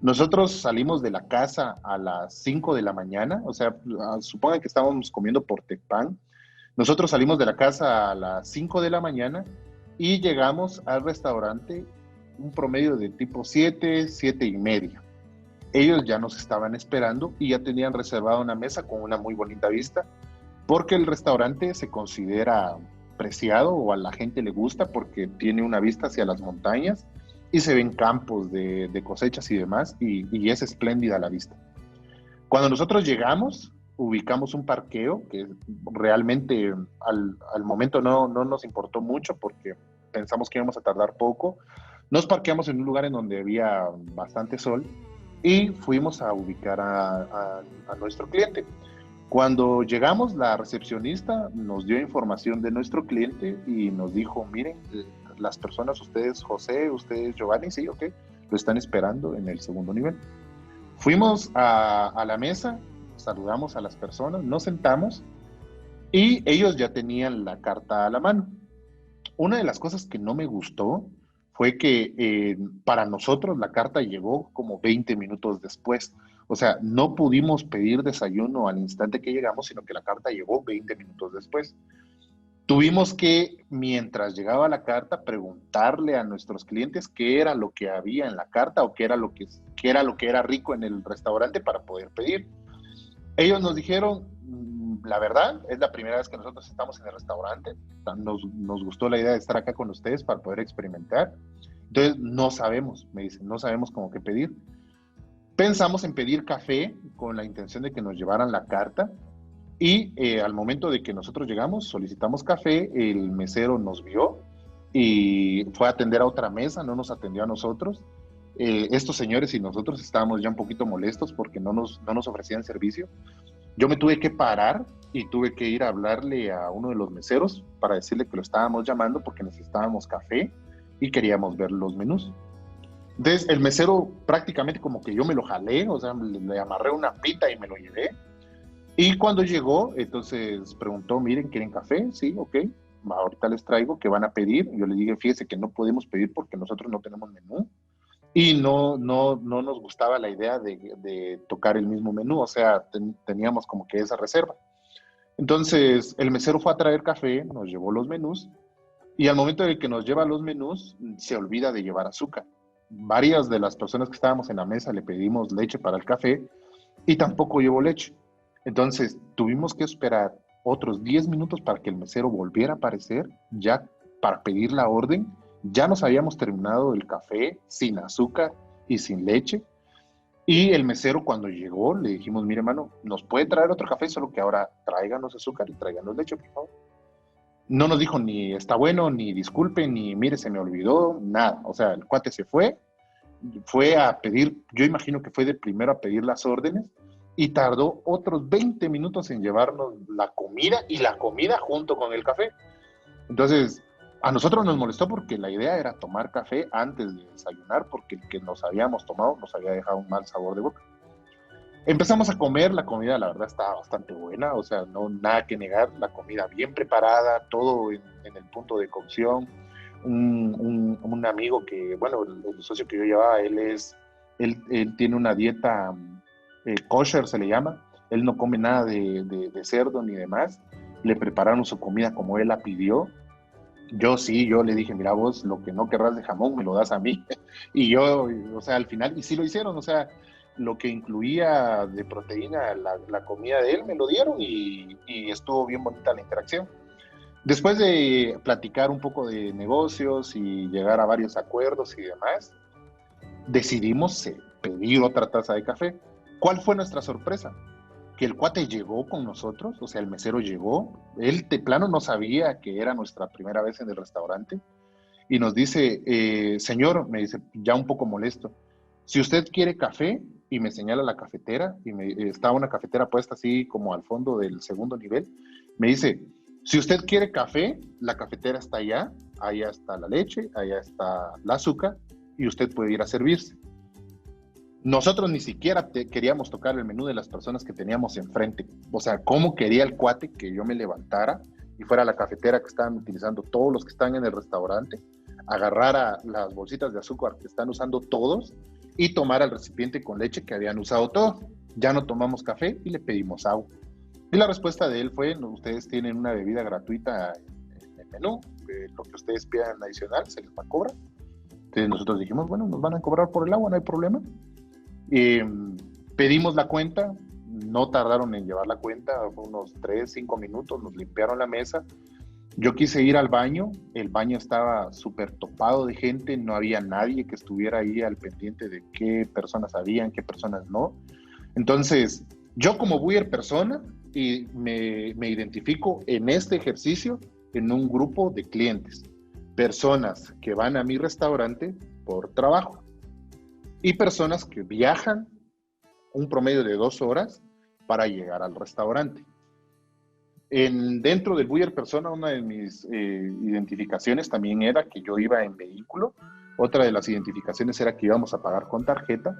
Speaker 1: Nosotros salimos de la casa a las 5 de la mañana, o sea, supongan que estábamos comiendo por Tecpan. Nosotros salimos de la casa a las 5 de la mañana y llegamos al restaurante un promedio de tipo 7, 7 y media. Ellos ya nos estaban esperando y ya tenían reservada una mesa con una muy bonita vista, porque el restaurante se considera preciado o a la gente le gusta porque tiene una vista hacia las montañas y se ven campos de cosechas y demás, y es espléndida la vista. Cuando nosotros llegamos, ubicamos un parqueo que realmente al momento no nos importó mucho porque pensamos que íbamos a tardar poco. Nos parqueamos en un lugar en donde había bastante sol y fuimos a ubicar a nuestro cliente. Cuando llegamos, la recepcionista nos dio información de nuestro cliente y nos dijo, miren, las personas, ustedes José, ustedes Giovanni, sí, ok, lo están esperando en el segundo nivel. Fuimos a la mesa, saludamos a las personas, nos sentamos y ellos ya tenían la carta a la mano. Una de las cosas que no me gustó fue que para nosotros la carta llegó como 20 minutos después. O sea, no pudimos pedir desayuno al instante que llegamos, sino que la carta llegó 20 minutos después. Tuvimos que, mientras llegaba la carta, preguntarle a nuestros clientes qué era lo que había en la carta o qué era lo que era rico en el restaurante para poder pedir. Ellos nos dijeron, la verdad, es la primera vez que nosotros estamos en el restaurante. Nos gustó la idea de estar acá con ustedes para poder experimentar. Entonces, no sabemos, me dicen, no sabemos cómo qué pedir. Pensamos en pedir café con la intención de que nos llevaran la carta. Y al momento de que nosotros llegamos, solicitamos café, el mesero nos vio y fue a atender a otra mesa, no nos atendió a nosotros. Estos señores y nosotros estábamos ya un poquito molestos porque no nos ofrecían servicio. Yo me tuve que parar y tuve que ir a hablarle a uno de los meseros para decirle que lo estábamos llamando porque necesitábamos café y queríamos ver los menús. Entonces el mesero prácticamente como que yo me lo jalé, o sea, le amarré una pita y me lo llevé. Y cuando llegó, entonces preguntó, miren, ¿quieren café? Sí, ok, ahorita les traigo, ¿qué van a pedir? Yo le dije, fíjese que no podemos pedir porque nosotros no tenemos menú. Y no nos gustaba la idea de tocar el mismo menú, o sea, teníamos como que esa reserva. Entonces, el mesero fue a traer café, nos llevó los menús, y al momento de que nos lleva los menús, se olvida de llevar azúcar. Varias de las personas que estábamos en la mesa le pedimos leche para el café y tampoco llevó leche. Entonces, tuvimos que esperar otros 10 minutos para que el mesero volviera a aparecer, ya para pedir la orden. Ya nos habíamos terminado el café sin azúcar y sin leche. Y el mesero cuando llegó le dijimos, mire hermano, ¿nos puede traer otro café? Solo que ahora tráiganos azúcar y tráiganos leche, por favor. No nos dijo ni está bueno, ni disculpe, ni mire, se me olvidó, nada. O sea, el cuate se fue a pedir, yo imagino que fue de primero a pedir las órdenes y tardó otros 20 minutos en llevarnos la comida y la comida junto con el café. Entonces, a nosotros nos molestó porque la idea era tomar café antes de desayunar porque el que nos habíamos tomado nos había dejado un mal sabor de boca. Empezamos a comer, la comida la verdad estaba bastante buena, o sea, no nada que negar, la comida bien preparada, todo en el punto de cocción. Un amigo que, bueno, el socio que yo llevaba, él tiene una dieta kosher, se le llama, él no come nada de cerdo ni demás, le prepararon su comida como él la pidió. Yo le dije, mira vos, lo que no querrás de jamón me lo das a mí. Y yo, o sea, al final, y sí lo hicieron, o sea, lo que incluía de proteína la comida de él, me lo dieron y estuvo bien bonita la interacción. Después de platicar un poco de negocios y llegar a varios acuerdos y demás, decidimos pedir otra taza de café. ¿Cuál fue nuestra sorpresa? Que el cuate llegó con nosotros, o sea, el mesero llegó, él de plano no sabía que era nuestra primera vez en el restaurante, y nos dice, señor, me dice, ya un poco molesto, si usted quiere café, y me señala la cafetera, y estaba una cafetera puesta así como al fondo del segundo nivel, me dice, si usted quiere café, la cafetera está allá, allá está la leche, allá está el azúcar, y usted puede ir a servirse. Nosotros ni siquiera queríamos tocar el menú de las personas que teníamos enfrente. O sea, ¿cómo quería el cuate que yo me levantara y fuera a la cafetera que estaban utilizando todos los que están en el restaurante, agarrara las bolsitas de azúcar que están usando todos y tomara el recipiente con leche que habían usado todos? Ya no tomamos café y le pedimos agua. Y la respuesta de él fue, no, ustedes tienen una bebida gratuita en el menú, lo que ustedes pidan adicional se les va a cobrar. Entonces nosotros dijimos, bueno, nos van a cobrar por el agua, no hay problema. Pedimos la cuenta, no tardaron en llevar la cuenta, unos 3-5 minutos, nos limpiaron la mesa. Yo quise ir al baño, el baño estaba súper topado de gente, no había nadie que estuviera ahí al pendiente de qué personas habían, qué personas no. Entonces, yo como buyer persona, y me identifico en este ejercicio en un grupo de clientes, personas que van a mi restaurante por trabajo y personas que viajan un promedio de 2 horas para llegar al restaurante. Dentro del buyer persona, una de mis identificaciones también era que yo iba en vehículo, otra de las identificaciones era que íbamos a pagar con tarjeta,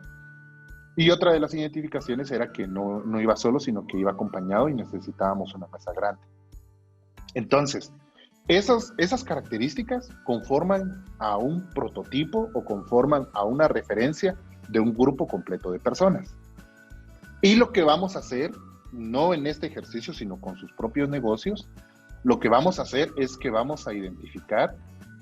Speaker 1: y otra de las identificaciones era que no iba solo, sino que iba acompañado y necesitábamos una mesa grande. Entonces, esas características conforman a un prototipo o conforman a una referencia de un grupo completo de personas. Y lo que vamos a hacer, no en este ejercicio, sino con sus propios negocios, lo que vamos a hacer es que vamos a identificar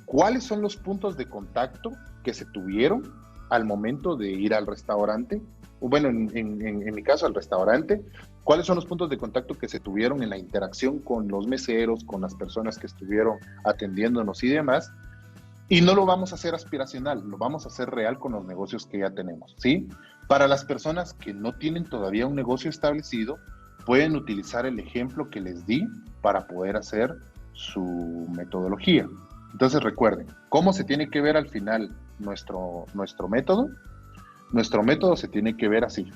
Speaker 1: cuáles son los puntos de contacto que se tuvieron al momento de ir al restaurante, o bueno, en mi caso al restaurante, cuáles son los puntos de contacto que se tuvieron en la interacción con los meseros, con las personas que estuvieron atendiéndonos y demás, y no lo vamos a hacer aspiracional, lo vamos a hacer real con los negocios que ya tenemos, ¿sí? Para las personas que no tienen todavía un negocio establecido, pueden utilizar el ejemplo que les di para poder hacer su metodología. Entonces recuerden, ¿cómo se tiene que ver al final nuestro método? Nuestro método se tiene que ver así.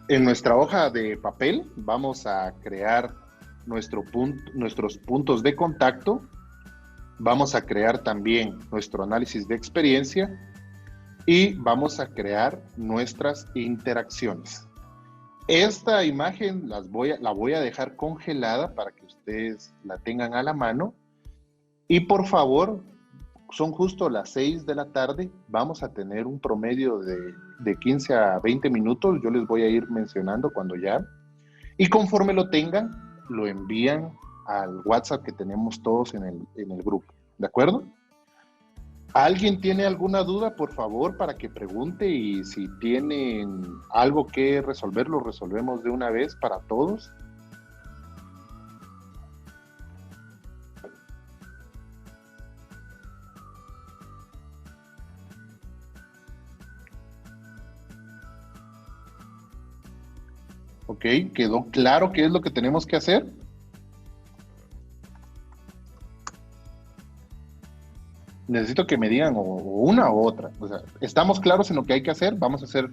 Speaker 1: En nuestra hoja de papel vamos a crear nuestros puntos de contacto, vamos a crear también nuestro análisis de experiencia y vamos a crear nuestras interacciones. Esta imagen la voy a dejar congelada para que ustedes la tengan a la mano y por favor, son justo las 6 de la tarde, vamos a tener un promedio de 15 a 20 minutos, yo les voy a ir mencionando cuando ya, y conforme lo tengan, lo envían al WhatsApp que tenemos todos en el grupo, ¿de acuerdo? ¿Alguien tiene alguna duda, por favor, para que pregunte? Y si tienen algo que resolver, lo resolvemos de una vez para todos. ¿Ok? ¿Quedó claro qué es lo que tenemos que hacer? Necesito que me digan o una u otra. O sea, ¿estamos claros en lo que hay que hacer? Vamos a hacer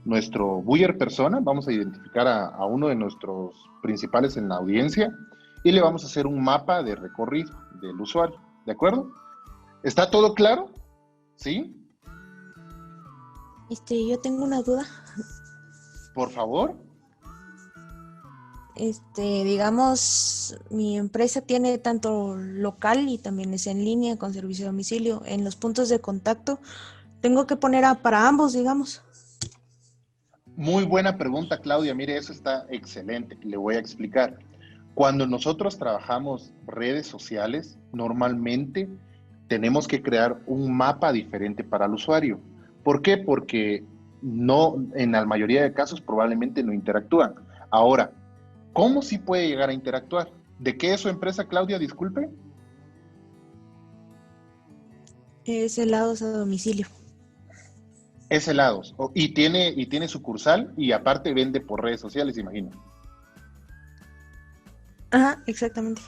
Speaker 1: nuestro buyer persona, vamos a identificar a uno de nuestros principales en la audiencia y le vamos a hacer un mapa de recorrido del usuario, ¿de acuerdo? ¿Está todo claro? ¿Sí?
Speaker 2: Yo tengo una duda.
Speaker 1: Por favor.
Speaker 2: Digamos, mi empresa tiene tanto local y también es en línea con servicio a domicilio. En los puntos de contacto, tengo que poner para ambos, digamos.
Speaker 1: Muy buena pregunta, Claudia. Mire, eso está excelente. Le voy a explicar. Cuando nosotros trabajamos redes sociales, normalmente tenemos que crear un mapa diferente para el usuario. ¿Por qué? Porque no, en la mayoría de casos probablemente no interactúan. Ahora, ¿cómo sí puede llegar a interactuar? ¿De qué es su empresa, Claudia? Disculpe.
Speaker 2: Es helados a domicilio.
Speaker 1: Es helados. Y tiene sucursal y aparte vende por redes sociales, imagino.
Speaker 2: Ajá, exactamente.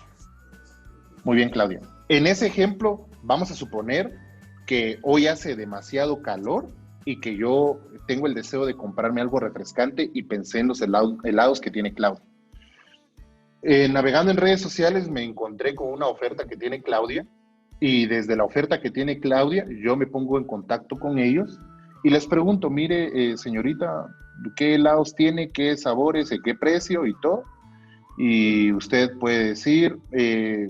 Speaker 1: Muy bien, Claudia. En ese ejemplo, vamos a suponer que hoy hace demasiado calor y que yo tengo el deseo de comprarme algo refrescante y pensé en los helados que tiene Claudia. Navegando en redes sociales me encontré con una oferta que tiene Claudia y desde la oferta que tiene Claudia yo me pongo en contacto con ellos y les pregunto, mire, señorita, ¿qué helados tiene? ¿Qué sabores? ¿Qué precio? Y todo. Y usted puede decir,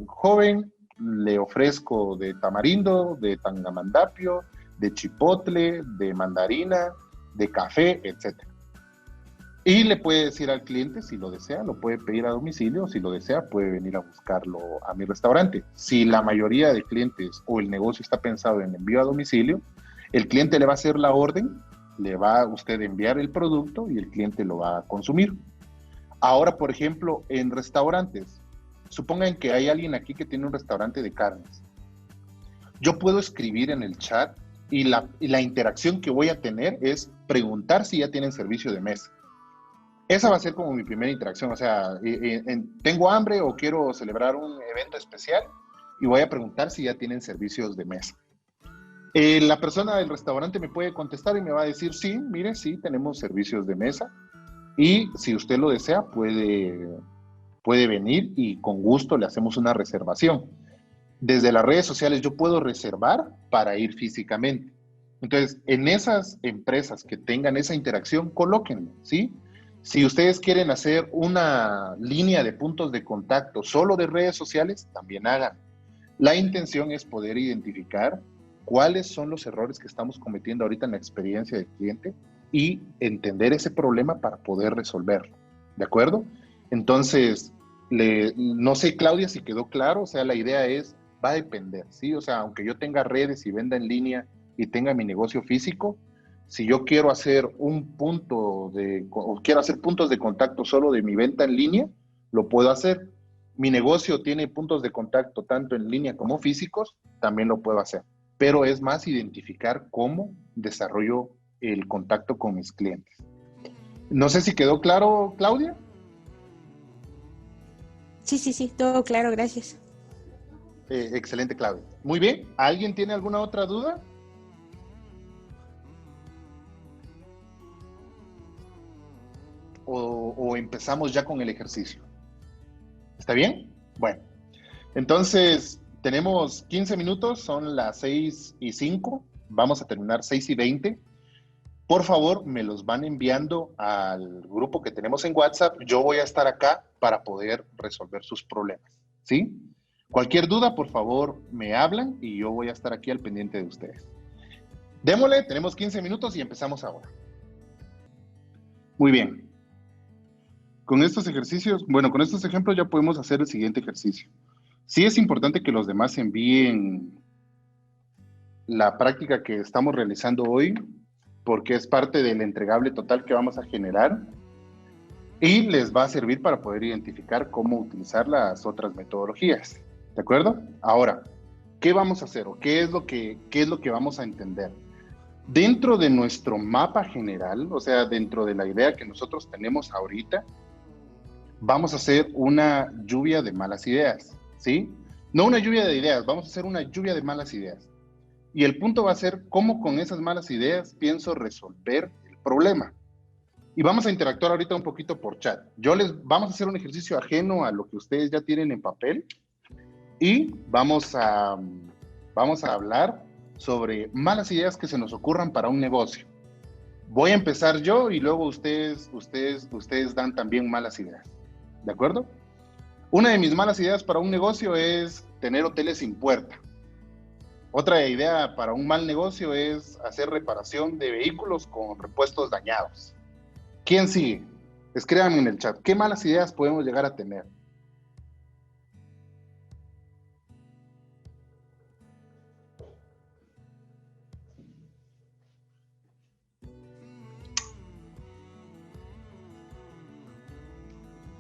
Speaker 1: joven, le ofrezco de tamarindo, de tangamandapio, de chipotle, de mandarina, de café, etcétera. Y le puede decir al cliente, si lo desea, lo puede pedir a domicilio, si lo desea, puede venir a buscarlo a mi restaurante. Si la mayoría de clientes o el negocio está pensado en envío a domicilio, el cliente le va a hacer la orden, le va a usted enviar el producto y el cliente lo va a consumir. Ahora, por ejemplo, en restaurantes, supongan que hay alguien aquí que tiene un restaurante de carnes. Yo puedo escribir en el chat y la interacción que voy a tener es preguntar si ya tienen servicio de mesa. Esa va a ser como mi primera interacción, o sea, tengo hambre o quiero celebrar un evento especial y voy a preguntar si ya tienen servicios de mesa. La persona del restaurante me puede contestar y me va a decir, sí, mire, sí, tenemos servicios de mesa y si usted lo desea puede venir y con gusto le hacemos una reservación. Desde las redes sociales yo puedo reservar para ir físicamente. Entonces, en esas empresas que tengan esa interacción, colóquenlo, ¿sí? Si ustedes quieren hacer una línea de puntos de contacto solo de redes sociales, también hagan. La intención es poder identificar cuáles son los errores que estamos cometiendo ahorita en la experiencia del cliente y entender ese problema para poder resolverlo. ¿De acuerdo? Entonces, no sé, Claudia, si quedó claro, o sea, la idea es, va a depender, ¿sí? O sea, aunque yo tenga redes y venda en línea y tenga mi negocio físico, si yo quiero hacer o quiero hacer puntos de contacto solo de mi venta en línea, lo puedo hacer. Mi negocio tiene puntos de contacto tanto en línea como físicos, también lo puedo hacer. Pero es más identificar cómo desarrollo el contacto con mis clientes. No sé si quedó claro, Claudia.
Speaker 2: Sí, sí, sí, todo claro, gracias.
Speaker 1: Excelente, Claudia. Muy bien. ¿Alguien tiene alguna otra duda? O empezamos ya con el ejercicio. ¿Está bien? Bueno, entonces tenemos 15 minutos, son las 6:05, vamos a terminar 6:20. Por favor, me los van enviando al grupo que tenemos en WhatsApp. Yo voy a estar acá para poder resolver sus problemas, ¿sí? Cualquier duda, por favor, me hablan y yo voy a estar aquí al pendiente de ustedes. Démosle, tenemos 15 minutos y empezamos ahora. Muy bien. Con estos ejercicios, bueno, con estos ejemplos ya podemos hacer el siguiente ejercicio. Sí es importante que los demás envíen la práctica que estamos realizando hoy, porque es parte del entregable total que vamos a generar y les va a servir para poder identificar cómo utilizar las otras metodologías. ¿De acuerdo? Ahora, ¿qué vamos a hacer o qué es lo que vamos a entender? Dentro de nuestro mapa general, o sea, dentro de la idea que nosotros tenemos ahorita, vamos a hacer una lluvia de malas ideas, ¿sí? No una lluvia de ideas, vamos a hacer una lluvia de malas ideas. Y el punto va a ser cómo con esas malas ideas pienso resolver el problema. Y vamos a interactuar ahorita un poquito por chat. Vamos a hacer un ejercicio ajeno a lo que ustedes ya tienen en papel y vamos a hablar sobre malas ideas que se nos ocurran para un negocio. Voy a empezar yo y luego ustedes dan también malas ideas. ¿De acuerdo? Una de mis malas ideas para un negocio es tener hoteles sin puerta. Otra idea para un mal negocio es hacer reparación de vehículos con repuestos dañados. ¿Quién sigue? Escríbanme en el chat. ¿Qué malas ideas podemos llegar a tener?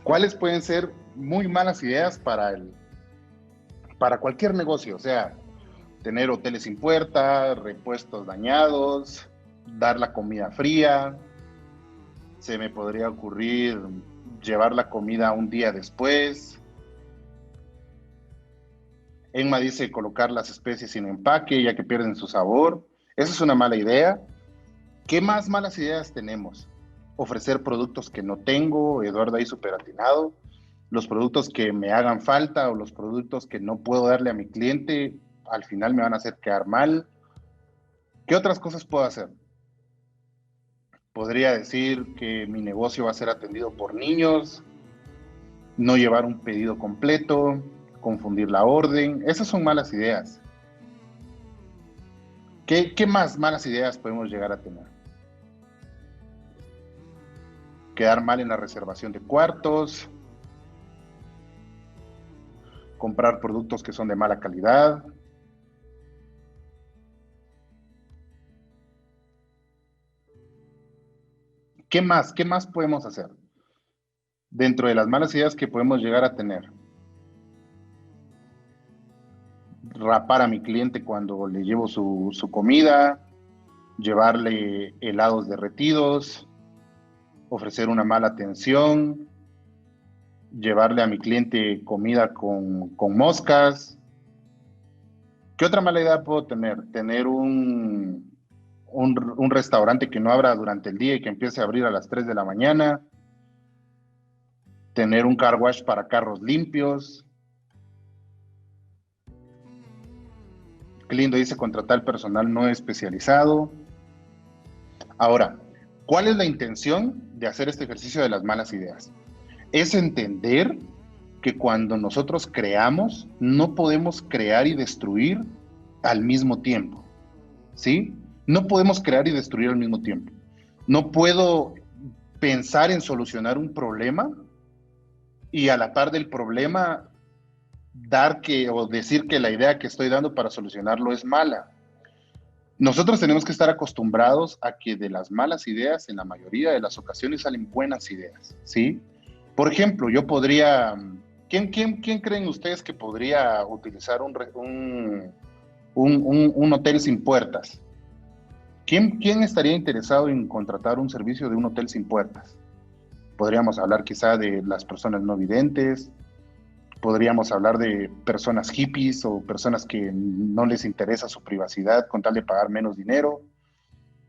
Speaker 1: ¿Cuáles pueden ser muy malas ideas para cualquier negocio? O sea, tener hoteles sin puerta, repuestos dañados, dar la comida fría. Se me podría ocurrir llevar la comida un día después. Emma dice colocar las especies sin empaque, ya que pierden su sabor. Esa es una mala idea. ¿Qué más malas ideas tenemos? Ofrecer productos que no tengo, Eduardo ahí súper atinado. Los productos que me hagan falta o los productos que no puedo darle a mi cliente, al final me van a hacer quedar mal. ¿Qué otras cosas puedo hacer? Podría decir que mi negocio va a ser atendido por niños, no llevar un pedido completo, confundir la orden. Esas son malas ideas. ¿Qué más malas ideas podemos llegar a tener? Quedar mal en la reservación de cuartos, comprar productos que son de mala calidad. ¿Qué más? ¿Qué más podemos hacer? Dentro de las malas ideas que podemos llegar a tener. Rapar a mi cliente cuando le llevo su comida, llevarle helados derretidos, ofrecer una mala atención, llevarle a mi cliente comida con moscas. ¿Qué otra mala idea puedo tener? Tener un restaurante que no abra durante el día y que empiece a abrir a las 3 de la mañana. Tener un car wash para carros limpios. Qué lindo dice contratar personal no especializado. Ahora, ¿cuál es la intención de hacer este ejercicio de las malas ideas? Es entender que cuando nosotros creamos, no podemos crear y destruir al mismo tiempo, ¿sí? No podemos crear y destruir al mismo tiempo. No puedo pensar en solucionar un problema y a la par del problema dar que o decir que la idea que estoy dando para solucionarlo es mala. Nosotros tenemos que estar acostumbrados a que de las malas ideas, en la mayoría de las ocasiones, salen buenas ideas, ¿sí? Por ejemplo, yo podría... ¿Quién creen ustedes que podría utilizar un hotel sin puertas? ¿Quién estaría interesado en contratar un servicio de un hotel sin puertas? Podríamos hablar quizá de las personas no videntes, podríamos hablar de personas hippies o personas que no les interesa su privacidad con tal de pagar menos dinero.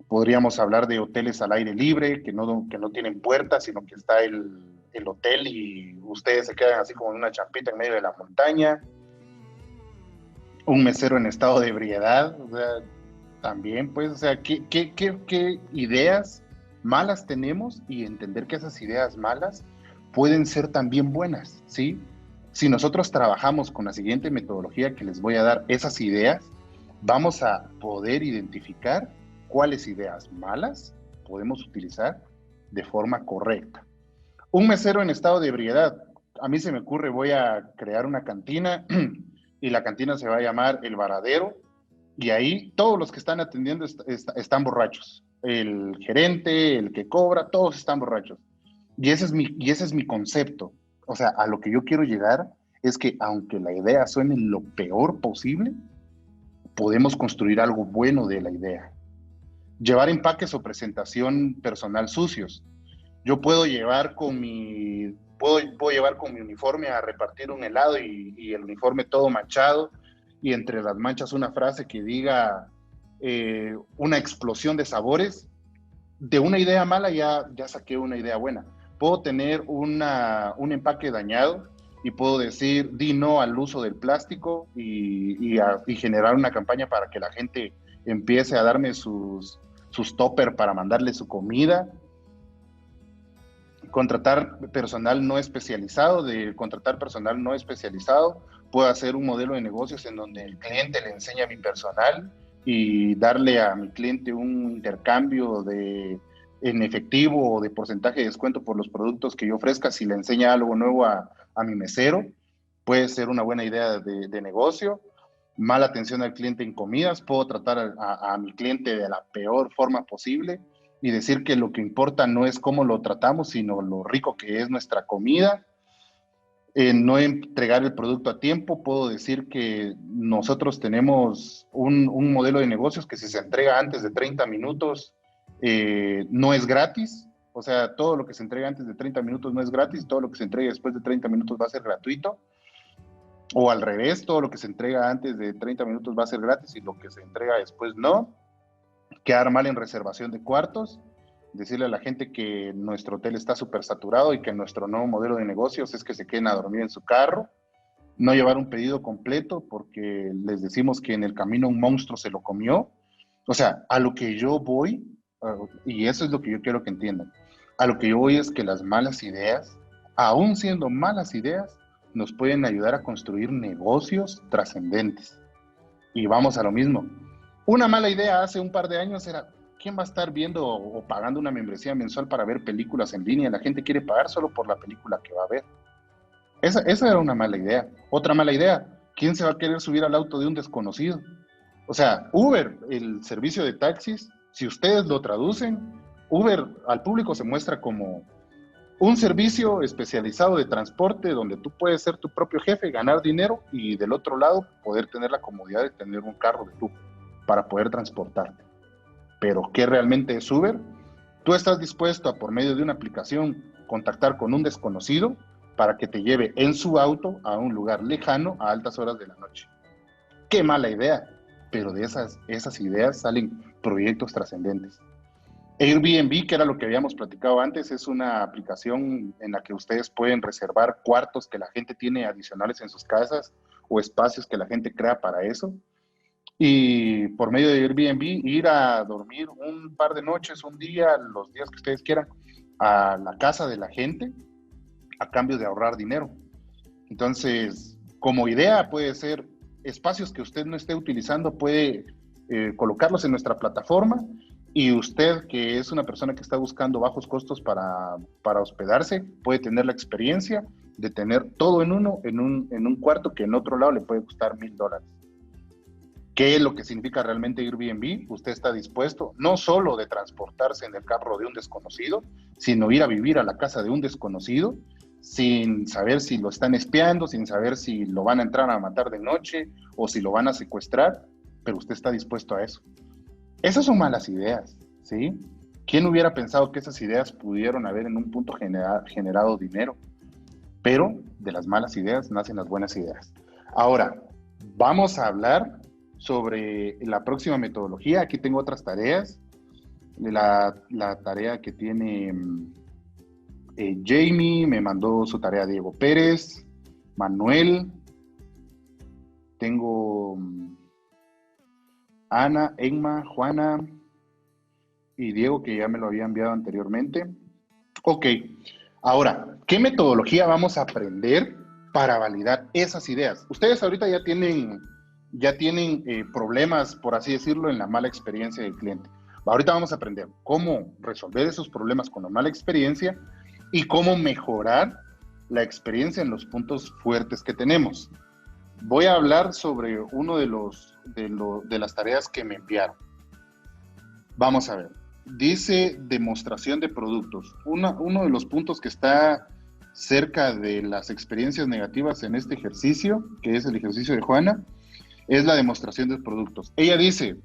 Speaker 1: Podríamos hablar de hoteles al aire libre que no tienen puertas, sino que está el hotel y ustedes se quedan así como en una champita en medio de la montaña. Un mesero en estado de ebriedad, o sea, también, pues, o sea, ¿qué ideas malas tenemos? Y entender que esas ideas malas pueden ser también buenas, ¿sí? Si nosotros trabajamos con la siguiente metodología que les voy a dar, esas ideas, vamos a poder identificar cuáles ideas malas podemos utilizar de forma correcta. Un mesero en estado de ebriedad, a mí se me ocurre, voy a crear una cantina y la cantina se va a llamar El Varadero y ahí todos los que están atendiendo están borrachos. El gerente, el que cobra, todos están borrachos. Y ese es mi concepto. O sea, a lo que yo quiero llegar es que aunque la idea suene lo peor posible, podemos construir algo bueno de la idea. Llevar empaques o presentación personal sucios. Yo puedo llevar puedo llevar con mi uniforme a repartir un helado y el uniforme todo manchado y entre las manchas una frase que diga una explosión de sabores. De una idea mala ya saqué una idea buena. Puedo tener un empaque dañado y puedo decir di no al uso del plástico y generar una campaña para que la gente empiece a darme sus toppers para mandarle su comida. Contratar personal no especializado, de contratar personal no especializado, puedo hacer un modelo de negocios en donde el cliente le enseña a mi personal y darle a mi cliente un intercambio en efectivo o de porcentaje de descuento por los productos que yo ofrezca si le enseña algo nuevo a mi mesero. Puede ser una buena idea de negocio. Mala atención al cliente en comidas, puedo tratar a mi cliente de la peor forma posible y decir que lo que importa no es cómo lo tratamos, sino lo rico que es nuestra comida. No entregar el producto a tiempo, puedo decir que nosotros tenemos un modelo de negocios que si se entrega antes de 30 minutos no es gratis. O sea, todo lo que se entrega antes de 30 minutos no es gratis, todo lo que se entrega después de 30 minutos va a ser gratuito. O al revés, todo lo que se entrega antes de 30 minutos va a ser gratis y lo que se entrega después no. Quedar mal en reservación de cuartos, decirle a la gente que nuestro hotel está súper saturado y que nuestro nuevo modelo de negocios es que se queden a dormir en su carro, no llevar un pedido completo porque les decimos que en el camino un monstruo se lo comió. O sea, a lo que yo voy, y eso es lo que yo quiero que entiendan, a lo que yo voy es que las malas ideas, aún siendo malas ideas, nos pueden ayudar a construir negocios trascendentes. Y vamos a lo mismo. Una mala idea hace un par de años era, ¿quién va a estar viendo o pagando una membresía mensual para ver películas en línea? La gente quiere pagar solo por la película que va a ver. Esa era una mala idea. Otra mala idea, ¿quién se va a querer subir al auto de un desconocido? O sea, Uber, el servicio de taxis, si ustedes lo traducen, Uber al público se muestra como un servicio especializado de transporte donde tú puedes ser tu propio jefe, ganar dinero y del otro lado poder tener la comodidad de tener un carro de lujo para poder transportarte. Pero ¿qué realmente es Uber? Tú estás dispuesto a, por medio de una aplicación, contactar con un desconocido para que te lleve en su auto a un lugar lejano a altas horas de la noche. ¡Qué mala idea! Pero de esas ideas salen proyectos trascendentes. Airbnb, que era lo que habíamos platicado antes, es una aplicación en la que ustedes pueden reservar cuartos que la gente tiene adicionales en sus casas o espacios que la gente crea para eso. Y por medio de Airbnb ir a dormir un par de noches, un día, los días que ustedes quieran, a la casa de la gente a cambio de ahorrar dinero. Entonces, como idea puede ser espacios que usted no esté utilizando, puede colocarlos en nuestra plataforma y usted, que es una persona que está buscando bajos costos para hospedarse, puede tener la experiencia de tener todo en un cuarto que en otro lado le puede costar $1,000. ¿Qué es lo que significa realmente Airbnb? Usted está dispuesto no solo de transportarse en el carro de un desconocido, sino ir a vivir a la casa de un desconocido sin saber si lo están espiando, sin saber si lo van a entrar a matar de noche o si lo van a secuestrar, pero usted está dispuesto a eso. Esas son malas ideas, ¿sí? ¿Quién hubiera pensado que esas ideas pudieron haber en un punto generado dinero? Pero de las malas ideas nacen las buenas ideas. Ahora, vamos a hablar sobre la próxima metodología. Aquí tengo otras tareas. La tarea que tiene Jamie, me mandó su tarea Diego Pérez, Manuel, tengo Ana, Emma, Juana y Diego, que ya me lo había enviado anteriormente. Ok, ahora, ¿qué metodología vamos a aprender para validar esas ideas? Ustedes ahorita ya tienen problemas, por así decirlo, en la mala experiencia del cliente. Ahorita vamos a aprender cómo resolver esos problemas con la mala experiencia y cómo mejorar la experiencia en los puntos fuertes que tenemos. Voy a hablar sobre uno de las tareas que me enviaron. Vamos a ver. Dice demostración de productos. Uno de los puntos que está cerca de las experiencias negativas en este ejercicio, que es el ejercicio de Juana, es la demostración de productos. Ella dice,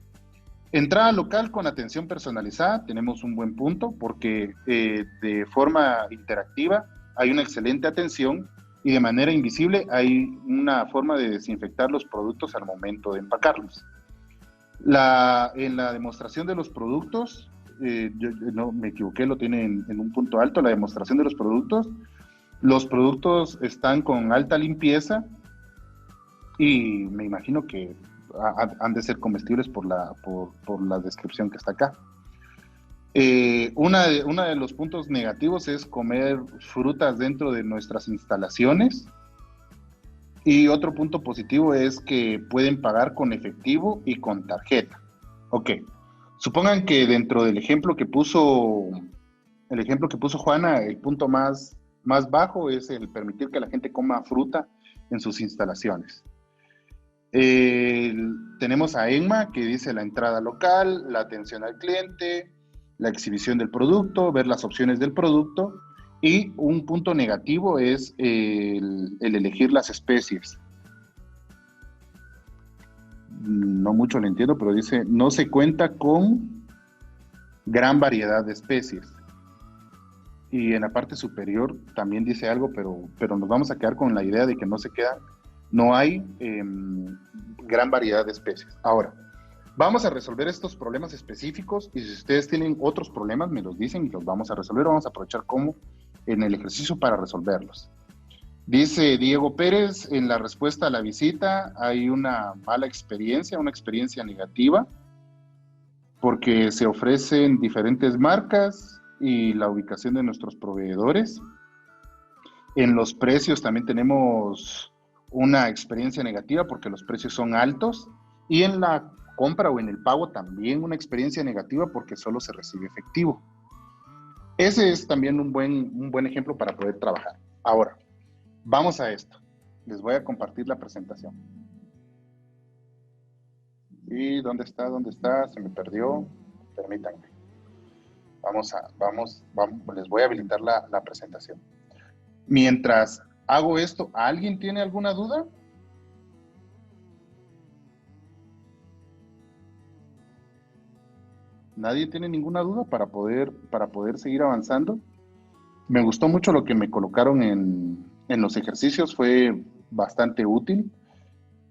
Speaker 1: entrada local con atención personalizada, tenemos un buen punto porque de forma interactiva hay una excelente atención y de manera invisible hay una forma de desinfectar los productos al momento de empacarlos. En la demostración de los productos, yo no me equivoqué, lo tiene en un punto alto, la demostración de los productos están con alta limpieza, y me imagino que han de ser comestibles por la descripción que está acá. Uno de los puntos negativos es comer frutas dentro de nuestras instalaciones. Y otro punto positivo es que pueden pagar con efectivo y con tarjeta. Ok, supongan que dentro del ejemplo que puso Juana, el punto más bajo es el permitir que la gente coma fruta en sus instalaciones. Tenemos a Emma, que dice la entrada local, la atención al cliente, la exhibición del producto, ver las opciones del producto, y un punto negativo es el elegir las especies. No mucho lo entiendo, pero dice, no se cuenta con gran variedad de especies. Y en la parte superior también dice algo, pero nos vamos a quedar con la idea de que no hay gran variedad de especies. Ahora, vamos a resolver estos problemas específicos, y si ustedes tienen otros problemas, me los dicen y los vamos a resolver. Vamos a aprovechar como en el ejercicio para resolverlos. Dice Diego Pérez, en la respuesta a la visita hay una mala experiencia, una experiencia negativa, porque se ofrecen diferentes marcas y la ubicación de nuestros proveedores. En los precios también tenemos una experiencia negativa porque los precios son altos, y en la compra o en el pago también una experiencia negativa porque solo se recibe efectivo. Ese es también un buen ejemplo para poder trabajar. Ahora, vamos a esto. Les voy a compartir la presentación. ¿Y dónde está? ¿Dónde está? Se me perdió. Permítanme. Les voy a habilitar la presentación. Mientras hago esto, ¿alguien tiene alguna duda? ¿Nadie tiene ninguna duda para poder seguir avanzando? Me gustó mucho lo que me colocaron en los ejercicios, fue bastante útil.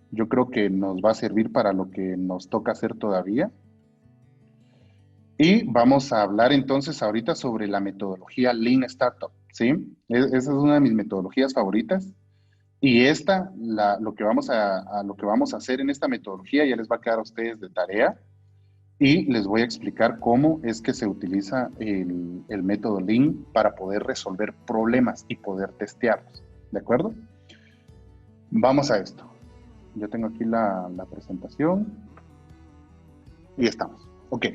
Speaker 1: Yo creo que nos va a servir para lo que nos toca hacer todavía. Y vamos a hablar entonces ahorita sobre la metodología Lean Startup, ¿sí? Esa es una de mis metodologías favoritas. Y lo que vamos a hacer en esta metodología ya les va a quedar a ustedes de tarea. Y les voy a explicar cómo es que se utiliza el método Lean para poder resolver problemas y poder testearlos. ¿De acuerdo? Vamos a esto. Yo tengo aquí la presentación. Y estamos. Ok.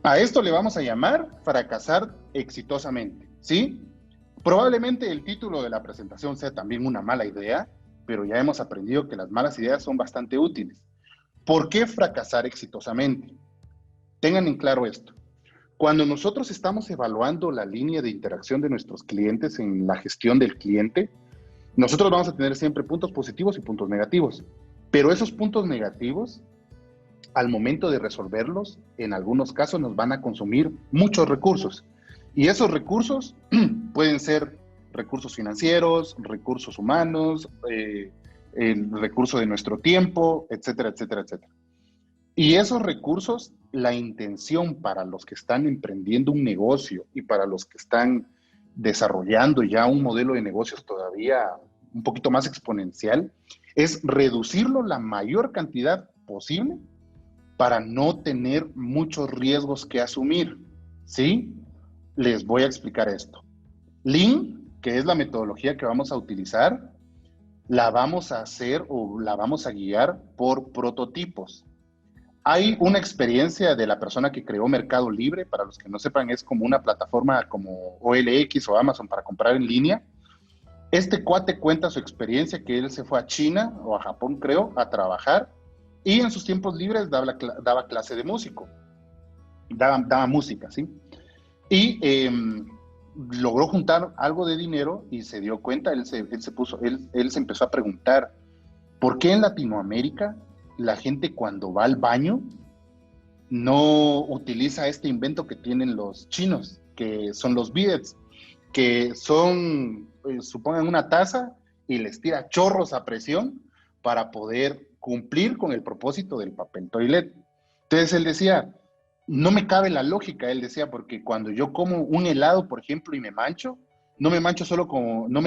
Speaker 1: A esto le vamos a llamar fracasar exitosamente. ¿Sí? Probablemente el título de la presentación sea también una mala idea, pero ya hemos aprendido que las malas ideas son bastante útiles. ¿Por qué fracasar exitosamente? Tengan en claro esto. Cuando nosotros estamos evaluando la línea de interacción de nuestros clientes en la gestión del cliente, nosotros vamos a tener siempre puntos positivos y puntos negativos. Pero esos puntos negativos, al momento de resolverlos, en algunos casos nos van a consumir muchos recursos. Y esos recursos pueden ser recursos financieros, recursos humanos, el recurso de nuestro tiempo, etcétera, etcétera, etcétera. Y esos recursos, la intención para los que están emprendiendo un negocio y para los que están desarrollando ya un modelo de negocios todavía un poquito más exponencial, es reducirlo la mayor cantidad posible para no tener muchos riesgos que asumir. ¿Sí? Les voy a explicar esto. Lean, que es la metodología que vamos a utilizar, la vamos a hacer o la vamos a guiar por prototipos. Hay una experiencia de la persona que creó Mercado Libre, para los que no sepan, es como una plataforma como OLX o Amazon para comprar en línea. Este cuate cuenta su experiencia, que él se fue a China o a Japón, creo, a trabajar, y en sus tiempos libres daba clase de músico, daba música, ¿sí? Y logró juntar algo de dinero y se dio cuenta, él se empezó a preguntar, ¿por qué en Latinoamérica la gente cuando va al baño no utiliza este invento que tienen los chinos, que son los bidets, que son, supongan una taza y les tira chorros a presión para poder cumplir con el propósito del papel toilet? Entonces él decía, no me cabe la lógica, él decía, porque cuando yo como un helado, por ejemplo, y me mancho, no me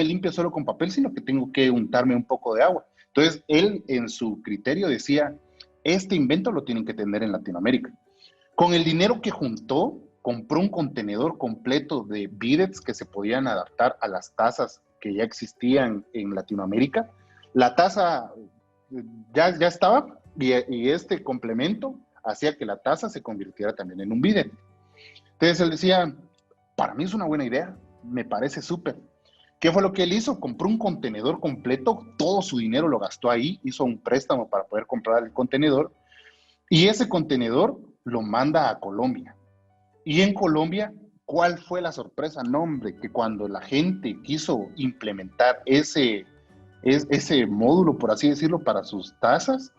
Speaker 1: limpio solo con papel, sino que tengo que untarme un poco de agua. Entonces, él en su criterio decía, este invento lo tienen que tener en Latinoamérica. Con el dinero que juntó, compró un contenedor completo de bidets que se podían adaptar a las tazas que ya existían en Latinoamérica. La taza ya estaba, y este complemento hacía que la taza se convirtiera también en un bidet. Entonces él decía, para mí es una buena idea, me parece súper. ¿Qué fue lo que él hizo? Compró un contenedor completo, todo su dinero lo gastó ahí, hizo un préstamo para poder comprar el contenedor, y ese contenedor lo manda a Colombia. Y en Colombia, ¿cuál fue la sorpresa? No, hombre, que cuando la gente quiso implementar ese módulo, por así decirlo, para sus tasas,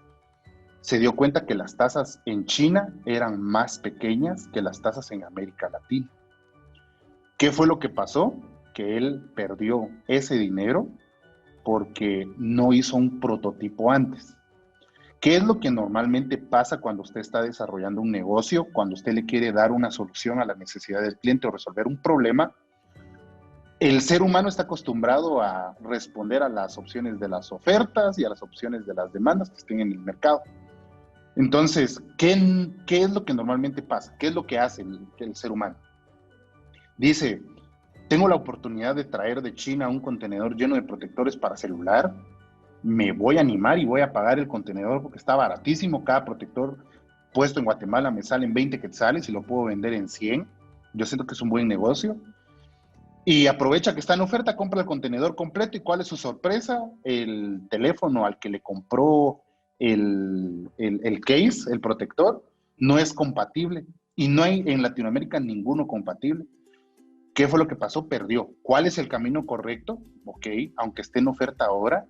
Speaker 1: se dio cuenta que las tasas en China eran más pequeñas que las tasas en América Latina. ¿Qué fue lo que pasó? Que él perdió ese dinero porque no hizo un prototipo antes. ¿Qué es lo que normalmente pasa cuando usted está desarrollando un negocio, cuando usted le quiere dar una solución a la necesidad del cliente o resolver un problema? El ser humano está acostumbrado a responder a las opciones de las ofertas y a las opciones de las demandas que estén en el mercado. Entonces, ¿qué es lo que normalmente pasa? ¿Qué es lo que hace el ser humano? Dice, tengo la oportunidad de traer de China un contenedor lleno de protectores para celular, me voy a animar y voy a pagar el contenedor porque está baratísimo. Cada protector puesto en Guatemala me sale en 20 quetzales y lo puedo vender en 100. Yo siento que es un buen negocio. Y aprovecha que está en oferta, compra el contenedor completo. ¿Y cuál es su sorpresa? El teléfono al que le compró el case, el protector, no es compatible. Y no hay en Latinoamérica ninguno compatible. ¿Qué fue lo que pasó? Perdió. ¿Cuál es el camino correcto? Ok, aunque esté en oferta ahora,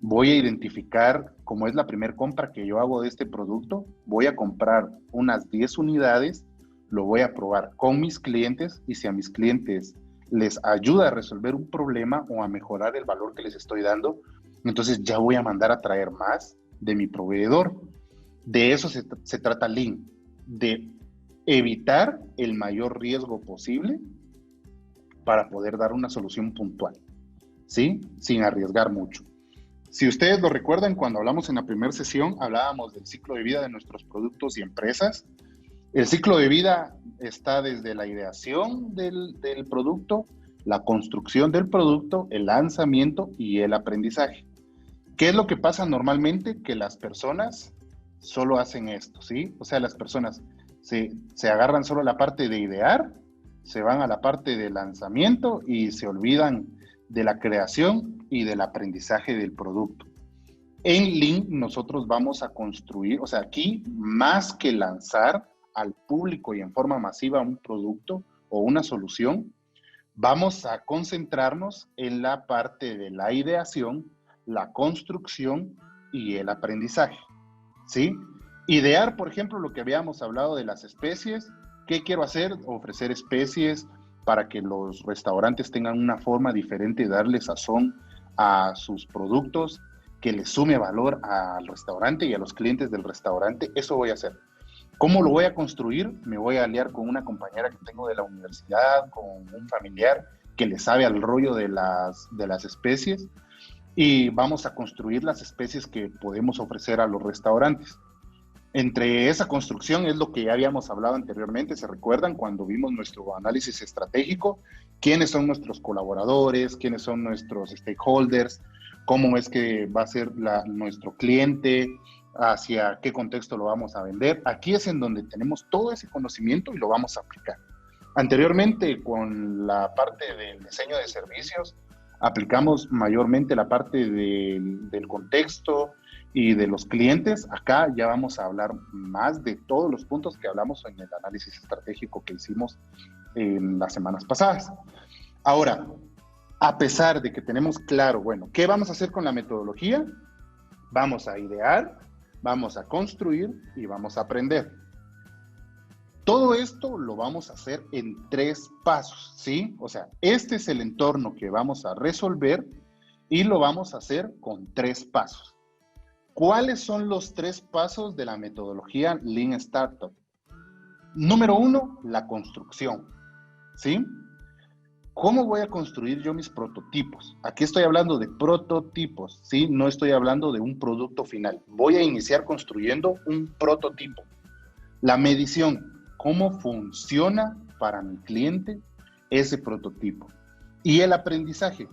Speaker 1: voy a identificar, como es la primera compra que yo hago de este producto, voy a comprar unas 10 unidades, lo voy a probar con mis clientes y si a mis clientes les ayuda a resolver un problema o a mejorar el valor que les estoy dando, entonces ya voy a mandar a traer más de mi proveedor. De eso se trata Lean, de evitar el mayor riesgo posible para poder dar una solución puntual, ¿sí? Sin arriesgar mucho. Si ustedes lo recuerdan, cuando hablamos en la primera sesión, hablábamos del ciclo de vida de nuestros productos y empresas. El ciclo de vida está desde la ideación del producto, la construcción del producto, el lanzamiento y el aprendizaje. ¿Qué es lo que pasa normalmente? Que las personas solo hacen esto, ¿sí? O sea, las personas se agarran solo a la parte de idear, se van a la parte de lanzamiento y se olvidan de la creación y del aprendizaje del producto. En Lean nosotros vamos a construir, o sea, aquí más que lanzar al público y en forma masiva un producto o una solución, vamos a concentrarnos en la parte de la ideación, la construcción y el aprendizaje, ¿sí? Idear, por ejemplo, lo que habíamos hablado de las especies. ¿Qué quiero hacer? Ofrecer especies para que los restaurantes tengan una forma diferente de darle sazón a sus productos, que le sume valor al restaurante y a los clientes del restaurante. Eso voy a hacer. ¿Cómo lo voy a construir? Me voy a aliar con una compañera que tengo de la universidad, con un familiar que le sabe al rollo de las especies y vamos a construir las especies que podemos ofrecer a los restaurantes. Entre esa construcción es lo que ya habíamos hablado anteriormente, ¿se recuerdan? Cuando vimos nuestro análisis estratégico, quiénes son nuestros colaboradores, quiénes son nuestros stakeholders, cómo es que va a ser nuestro cliente, hacia qué contexto lo vamos a vender. Aquí es en donde tenemos todo ese conocimiento y lo vamos a aplicar. Anteriormente, con la parte del diseño de servicios, aplicamos mayormente la parte del contexto y de los clientes. Acá ya vamos a hablar más de todos los puntos que hablamos en el análisis estratégico que hicimos en las semanas pasadas. Ahora, a pesar de que tenemos claro, bueno, ¿qué vamos a hacer con la metodología? Vamos a idear, vamos a construir y vamos a aprender. Todo esto lo vamos a hacer en 3 pasos, ¿sí? O sea, este es el entorno que vamos a resolver y lo vamos a hacer con 3 pasos. ¿Cuáles son los 3 pasos de la metodología Lean Startup? Número 1, la construcción, ¿sí? ¿Cómo voy a construir yo mis prototipos? Aquí estoy hablando de prototipos, ¿sí? No estoy hablando de un producto final. Voy a iniciar construyendo un prototipo. La medición, ¿cómo funciona para mi cliente ese prototipo? Y el aprendizaje,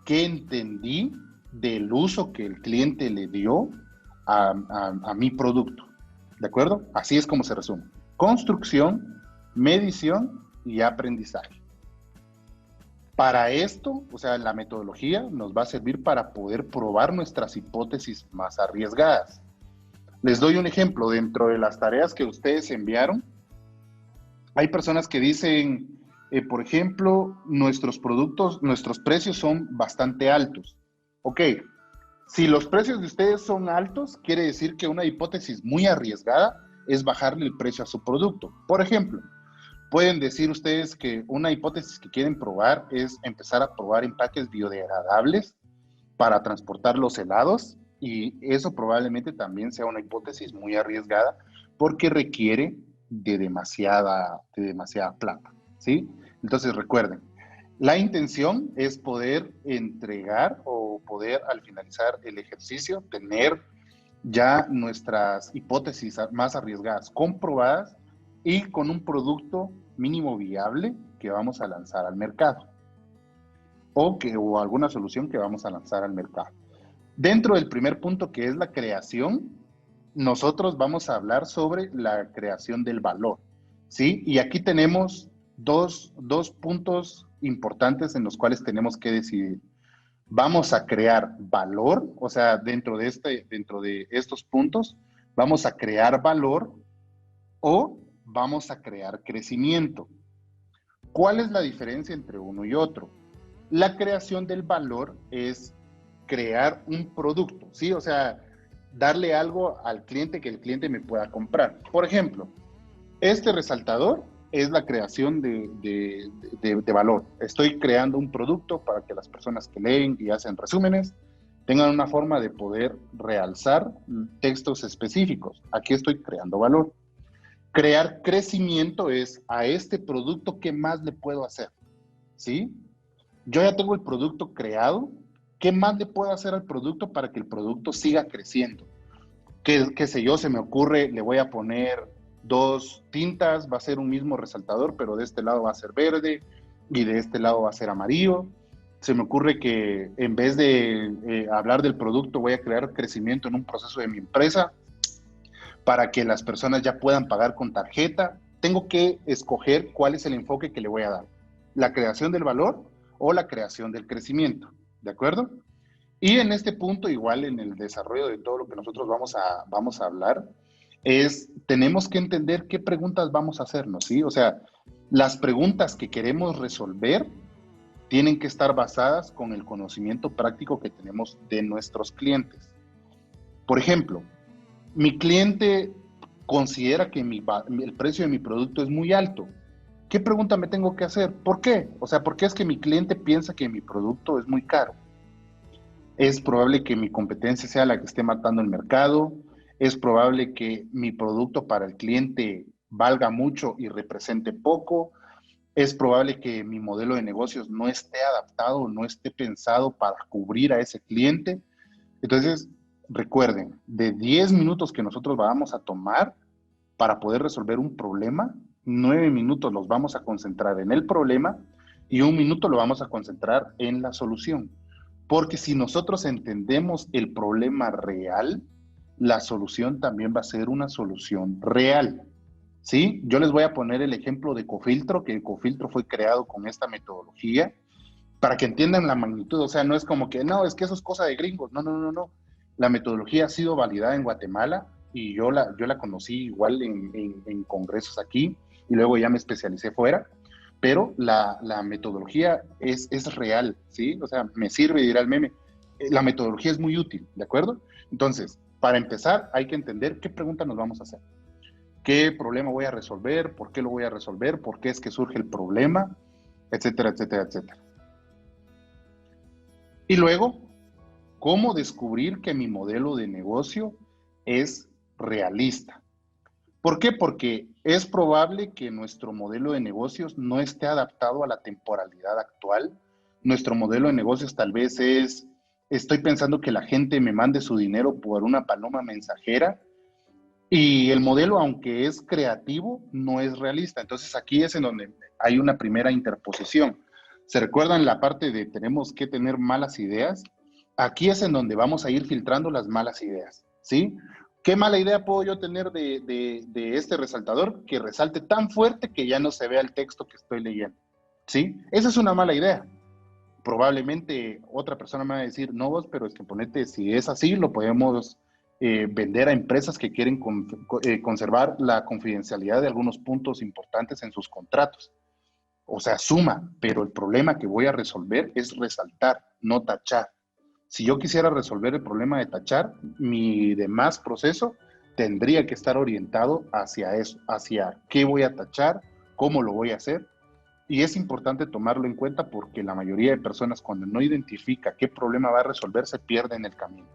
Speaker 1: ¿qué entendí del uso que el cliente le dio a mi producto? ¿De acuerdo? Así es como se resume. Construcción, medición y aprendizaje. Para esto, o sea, la metodología nos va a servir para poder probar nuestras hipótesis más arriesgadas. Les doy un ejemplo. Dentro de las tareas que ustedes enviaron, Hay personas que dicen, por ejemplo, nuestros productos, nuestros precios son bastante altos. Ok, si los precios de ustedes son altos, quiere decir que una hipótesis muy arriesgada es bajarle el precio a su producto. Por ejemplo, pueden decir ustedes que una hipótesis que quieren probar es empezar a probar empaques biodegradables para transportar los helados, y eso probablemente también sea una hipótesis muy arriesgada porque requiere de demasiada plata, ¿sí? Entonces recuerden, la intención es poder entregar o poder al finalizar el ejercicio tener ya nuestras hipótesis más arriesgadas comprobadas y con un producto mínimo viable que vamos a lanzar al mercado o alguna solución que vamos a lanzar al mercado. Dentro del primer punto, que es la creación, nosotros vamos a hablar sobre la creación del valor, ¿sí? Y aquí tenemos dos puntos importantes en los cuales tenemos que decidir. Vamos a crear valor, o sea, dentro de estos puntos, vamos a crear valor o vamos a crear crecimiento. ¿Cuál es la diferencia entre uno y otro? La creación del valor es crear un producto, ¿sí? O sea, darle algo al cliente que el cliente me pueda comprar. Por ejemplo, este resaltador es la creación de valor. Estoy creando un producto para que las personas que leen y hacen resúmenes tengan una forma de poder realzar textos específicos. Aquí estoy creando valor. Crear crecimiento es a este producto, ¿qué más le puedo hacer? ¿Sí? Yo ya tengo el producto creado, ¿qué más le puedo hacer al producto para que el producto siga creciendo? ¿Qué sé yo? Se me ocurre, le voy a poner 2 tintas, va a ser un mismo resaltador, pero de este lado va a ser verde y de este lado va a ser amarillo. Se me ocurre que en vez de hablar del producto, voy a crear crecimiento en un proceso de mi empresa para que las personas ya puedan pagar con tarjeta. Tengo que escoger cuál es el enfoque que le voy a dar. La creación del valor o la creación del crecimiento. ¿De acuerdo? Y en este punto, igual en el desarrollo de todo lo que nosotros vamos a hablar, tenemos que entender qué preguntas vamos a hacernos, ¿sí? O sea, las preguntas que queremos resolver tienen que estar basadas con el conocimiento práctico que tenemos de nuestros clientes. Por ejemplo, mi cliente considera que el precio de mi producto es muy alto. ¿Qué pregunta me tengo que hacer? ¿Por qué? O sea, ¿por qué es que mi cliente piensa que mi producto es muy caro? Es probable que mi competencia sea la que esté matando el mercado. Es probable que mi producto para el cliente valga mucho y represente poco. Es probable que mi modelo de negocios no esté adaptado, no esté pensado para cubrir a ese cliente. Entonces, recuerden, de 10 minutos que nosotros vamos a tomar para poder resolver un problema, 9 minutos los vamos a concentrar en el problema y 1 minuto lo vamos a concentrar en la solución. Porque si nosotros entendemos el problema real, la solución también va a ser una solución real. ¿Sí? Yo les voy a poner el ejemplo de Cofiltro, que el Cofiltro fue creado con esta metodología para que entiendan la magnitud. O sea, no es como que, no, es que eso es cosa de gringos. No, no, no, no. La metodología ha sido validada en Guatemala y yo la conocí igual en congresos aquí y luego ya me especialicé fuera, pero la metodología es real, ¿sí? O sea, me sirve, dirá el meme. La metodología es muy útil, ¿de acuerdo? Entonces, para empezar, hay que entender qué pregunta nos vamos a hacer. ¿Qué problema voy a resolver? ¿Por qué lo voy a resolver? ¿Por qué es que surge el problema? Etcétera, etcétera, etcétera. Y luego, ¿cómo descubrir que mi modelo de negocio es realista? ¿Por qué? Porque es probable que nuestro modelo de negocios no esté adaptado a la temporalidad actual. Nuestro modelo de negocios tal vez estoy pensando que la gente me mande su dinero por una paloma mensajera y el modelo, aunque es creativo, no es realista. Entonces aquí es en donde hay una primera interposición. ¿Se recuerdan la parte de tenemos que tener malas ideas? Aquí es en donde vamos a ir filtrando las malas ideas, ¿sí? ¿Qué mala idea puedo yo tener de este resaltador? Que resalte tan fuerte que ya no se vea el texto que estoy leyendo, ¿sí? Esa es una mala idea. Probablemente otra persona me va a decir, no vos, pero es que ponete, si es así, lo podemos vender a empresas que quieren conservar la confidencialidad de algunos puntos importantes en sus contratos. O sea, suma, pero el problema que voy a resolver es resaltar, no tachar. Si yo quisiera resolver el problema de tachar, mi demás proceso tendría que estar orientado hacia eso, hacia qué voy a tachar, cómo lo voy a hacer. Y es importante tomarlo en cuenta porque la mayoría de personas, cuando no identifica qué problema va a resolver, se pierde en el camino.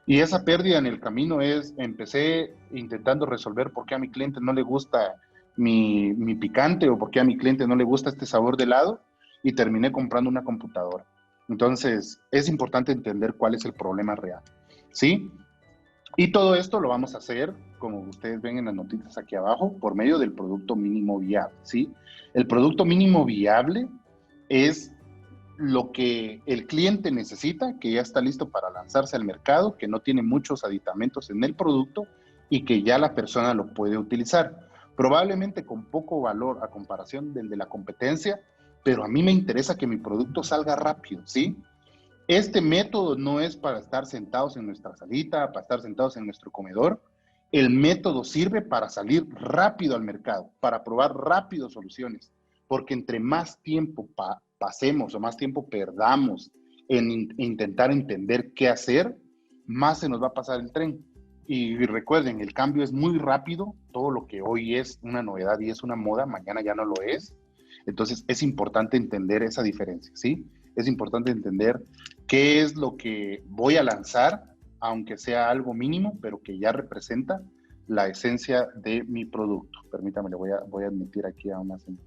Speaker 1: Y esa pérdida en el camino es, empecé intentando resolver por qué a mi cliente no le gusta mi picante o por qué a mi cliente no le gusta este sabor de helado y terminé comprando una computadora. Entonces, es importante entender cuál es el problema real, ¿sí? Y todo esto lo vamos a hacer, como ustedes ven en las noticias aquí abajo, por medio del producto mínimo viable, ¿sí? El producto mínimo viable es lo que el cliente necesita, que ya está listo para lanzarse al mercado, que no tiene muchos aditamentos en el producto y que ya la persona lo puede utilizar. Probablemente con poco valor a comparación del de la competencia, pero a mí me interesa que mi producto salga rápido, ¿sí? Este método no es para estar sentados en nuestra salita, para estar sentados en nuestro comedor. El método sirve para salir rápido al mercado, para probar rápido soluciones, porque entre más tiempo pasemos o más tiempo perdamos en intentar entender qué hacer, más se nos va a pasar el tren. Y recuerden, el cambio es muy rápido, todo lo que hoy es una novedad y es una moda, mañana ya no lo es. Entonces es importante entender esa diferencia, ¿sí? Es importante entender qué es lo que voy a lanzar, aunque sea algo mínimo, pero que ya representa la esencia de mi producto. Permítame, le voy a admitir aquí a una señorita.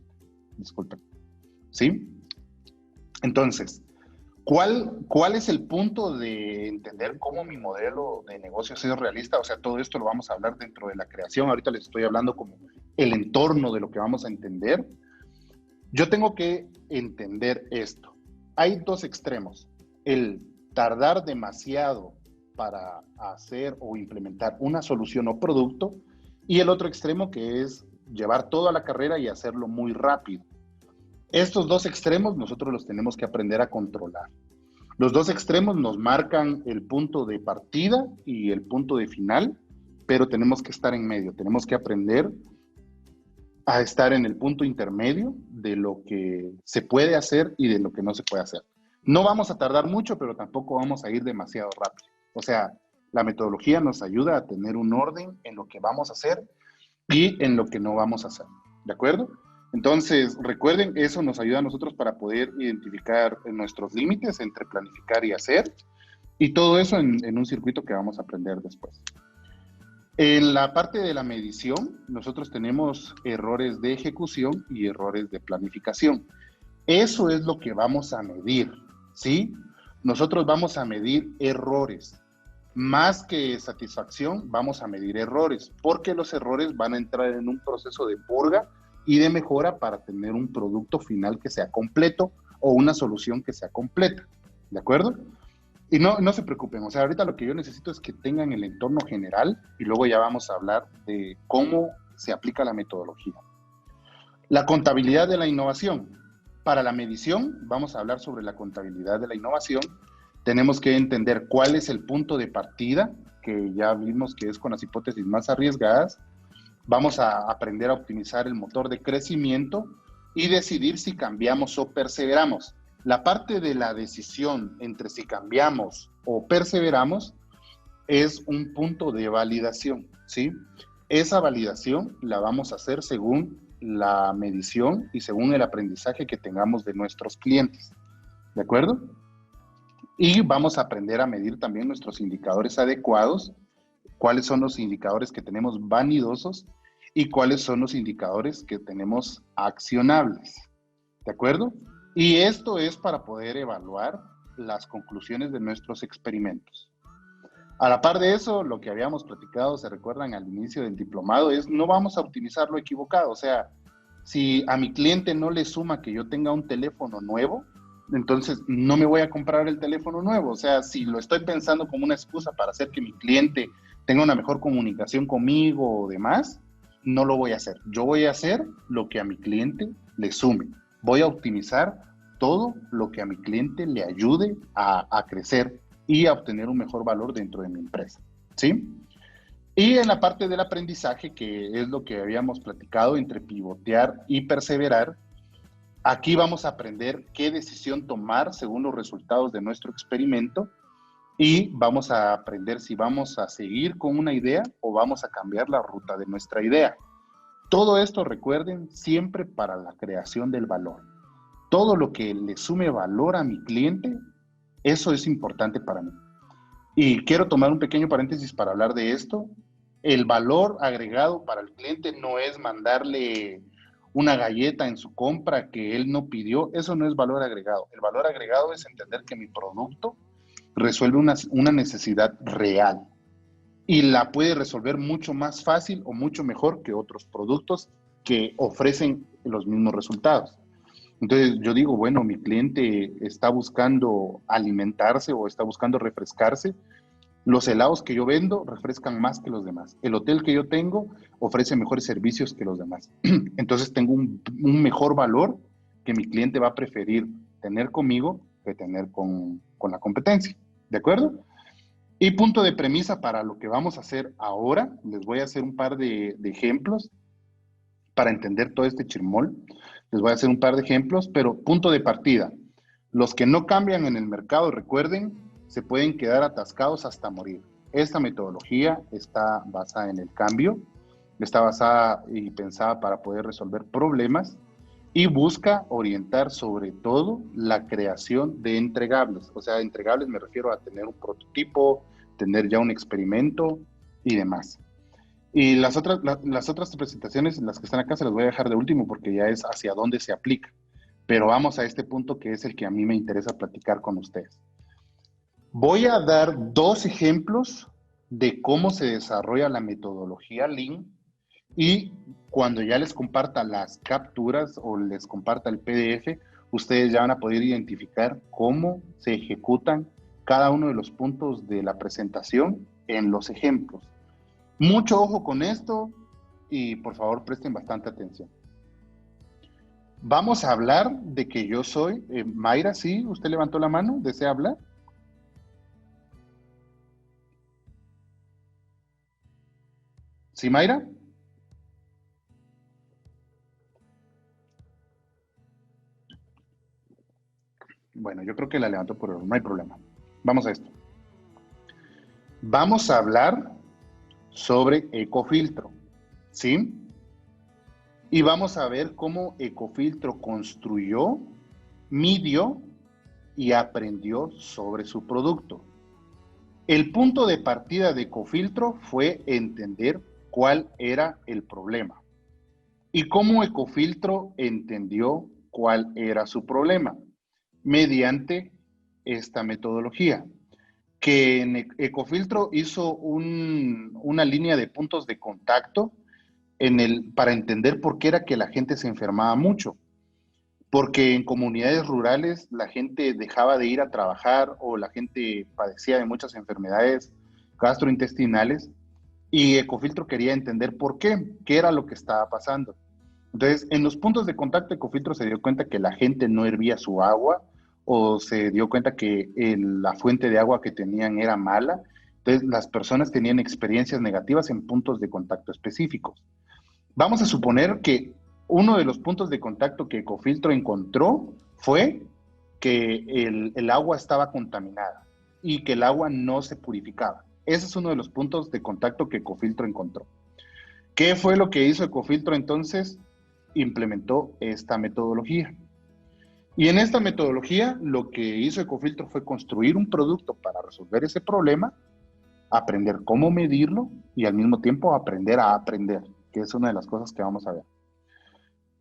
Speaker 1: Disculpen. ¿Sí? Entonces, ¿cuál es el punto de entender cómo mi modelo de negocio es realista? O sea, todo esto lo vamos a hablar dentro de la creación. Ahorita les estoy hablando como el entorno de lo que vamos a entender. Yo tengo que entender esto. Hay dos extremos. El tardar demasiado para hacer o implementar una solución o producto y el otro extremo que es llevar todo a la carrera y hacerlo muy rápido. Estos dos extremos nosotros los tenemos que aprender a controlar. Los dos extremos nos marcan el punto de partida y el punto de final, pero tenemos que estar en medio, tenemos que aprender a estar en el punto intermedio de lo que se puede hacer y de lo que no se puede hacer. No vamos a tardar mucho, pero tampoco vamos a ir demasiado rápido. O sea, la metodología nos ayuda a tener un orden en lo que vamos a hacer y en lo que no vamos a hacer. ¿De acuerdo? Entonces, recuerden, eso nos ayuda a nosotros para poder identificar nuestros límites entre planificar y hacer, y todo eso en un circuito que vamos a aprender después. En la parte de la medición, nosotros tenemos errores de ejecución y errores de planificación. Eso es lo que vamos a medir, ¿sí? Nosotros vamos a medir errores. Más que satisfacción, vamos a medir errores, porque los errores van a entrar en un proceso de purga y de mejora para tener un producto final que sea completo o una solución que sea completa, ¿de acuerdo? Y no se preocupen, o sea, ahorita lo que yo necesito es que tengan el entorno general y luego ya vamos a hablar de cómo se aplica la metodología. La contabilidad de la innovación. Para la medición, vamos a hablar sobre la contabilidad de la innovación. Tenemos que entender cuál es el punto de partida, que ya vimos que es con las hipótesis más arriesgadas. Vamos a aprender a optimizar el motor de crecimiento y decidir si cambiamos o perseveramos. La parte de la decisión entre si cambiamos o perseveramos es un punto de validación, ¿sí? Esa validación la vamos a hacer según la medición y según el aprendizaje que tengamos de nuestros clientes, ¿de acuerdo? Y vamos a aprender a medir también nuestros indicadores adecuados, cuáles son los indicadores que tenemos vanidosos y cuáles son los indicadores que tenemos accionables, ¿de acuerdo? Y esto es para poder evaluar las conclusiones de nuestros experimentos. A la par de eso, lo que habíamos platicado, se recuerdan al inicio del diplomado, es no vamos a optimizar lo equivocado. O sea, si a mi cliente no le suma que yo tenga un teléfono nuevo, entonces no me voy a comprar el teléfono nuevo. O sea, si lo estoy pensando como una excusa para hacer que mi cliente tenga una mejor comunicación conmigo o demás, no lo voy a hacer. Yo voy a hacer lo que a mi cliente le sume. Voy a optimizar todo lo que a mi cliente le ayude a crecer y a obtener un mejor valor dentro de mi empresa. ¿sí? Y en la parte del aprendizaje, que es lo que habíamos platicado entre pivotear y perseverar, aquí vamos a aprender qué decisión tomar según los resultados de nuestro experimento y vamos a aprender si vamos a seguir con una idea o vamos a cambiar la ruta de nuestra idea. Todo esto, recuerden, siempre para la creación del valor. Todo lo que le sume valor a mi cliente, eso es importante para mí. Y quiero tomar un pequeño paréntesis para hablar de esto. El valor agregado para el cliente no es mandarle una galleta en su compra que él no pidió. Eso no es valor agregado. El valor agregado es entender que mi producto resuelve una necesidad real y la puede resolver mucho más fácil o mucho mejor que otros productos que ofrecen los mismos resultados. Entonces yo digo, bueno, mi cliente está buscando alimentarse o está buscando refrescarse. Los helados que yo vendo refrescan más que los demás. El hotel que yo tengo ofrece mejores servicios que los demás. Entonces tengo un mejor valor que mi cliente va a preferir tener conmigo que tener con la competencia. ¿De acuerdo? Y punto de premisa para lo que vamos a hacer ahora. Les voy a hacer un par de ejemplos para entender todo este chirmol. Les voy a hacer un par de ejemplos, pero punto de partida. Los que no cambian en el mercado, recuerden, se pueden quedar atascados hasta morir. Esta metodología está basada en el cambio, está basada y pensada para poder resolver problemas y busca orientar sobre todo la creación de entregables. O sea, entregables me refiero a tener un prototipo, tener ya un experimento y demás. Y las otras presentaciones, las que están acá, se las voy a dejar de último porque ya es hacia dónde se aplica. Pero vamos a este punto que es el que a mí me interesa platicar con ustedes. Voy a dar dos ejemplos de cómo se desarrolla la metodología Lean y cuando ya les comparta las capturas o les comparta el PDF, ustedes ya van a poder identificar cómo se ejecutan cada uno de los puntos de la presentación en los ejemplos. Mucho ojo con esto y por favor presten bastante atención. Vamos a hablar de que yo soy, Mayra, ¿sí? ¿Usted levantó la mano? ¿Desea hablar? ¿Sí, Mayra? Bueno, yo creo que la levantó por error, no hay problema. Vamos a esto. Vamos a hablar sobre Ecofiltro, ¿sí? Y vamos a ver cómo Ecofiltro construyó, midió y aprendió sobre su producto. El punto de partida de Ecofiltro fue entender cuál era el problema. ¿Y cómo Ecofiltro entendió cuál era su problema? Mediante esta metodología, que en Ecofiltro hizo una línea de puntos de contacto para entender por qué era que la gente se enfermaba mucho. Porque en comunidades rurales la gente dejaba de ir a trabajar o la gente padecía de muchas enfermedades gastrointestinales y Ecofiltro quería entender por qué era lo que estaba pasando. Entonces, en los puntos de contacto, Ecofiltro se dio cuenta que la gente no hervía su agua o se dio cuenta que la fuente de agua que tenían era mala. Entonces, las personas tenían experiencias negativas en puntos de contacto específicos. Vamos a suponer que uno de los puntos de contacto que Ecofiltro encontró fue que el agua estaba contaminada y que el agua no se purificaba. Ese es uno de los puntos de contacto que Ecofiltro encontró. ¿Qué fue lo que hizo Ecofiltro entonces? Implementó esta metodología. Y en esta metodología lo que hizo Ecofiltro fue construir un producto para resolver ese problema, aprender cómo medirlo y al mismo tiempo aprender a aprender, que es una de las cosas que vamos a ver.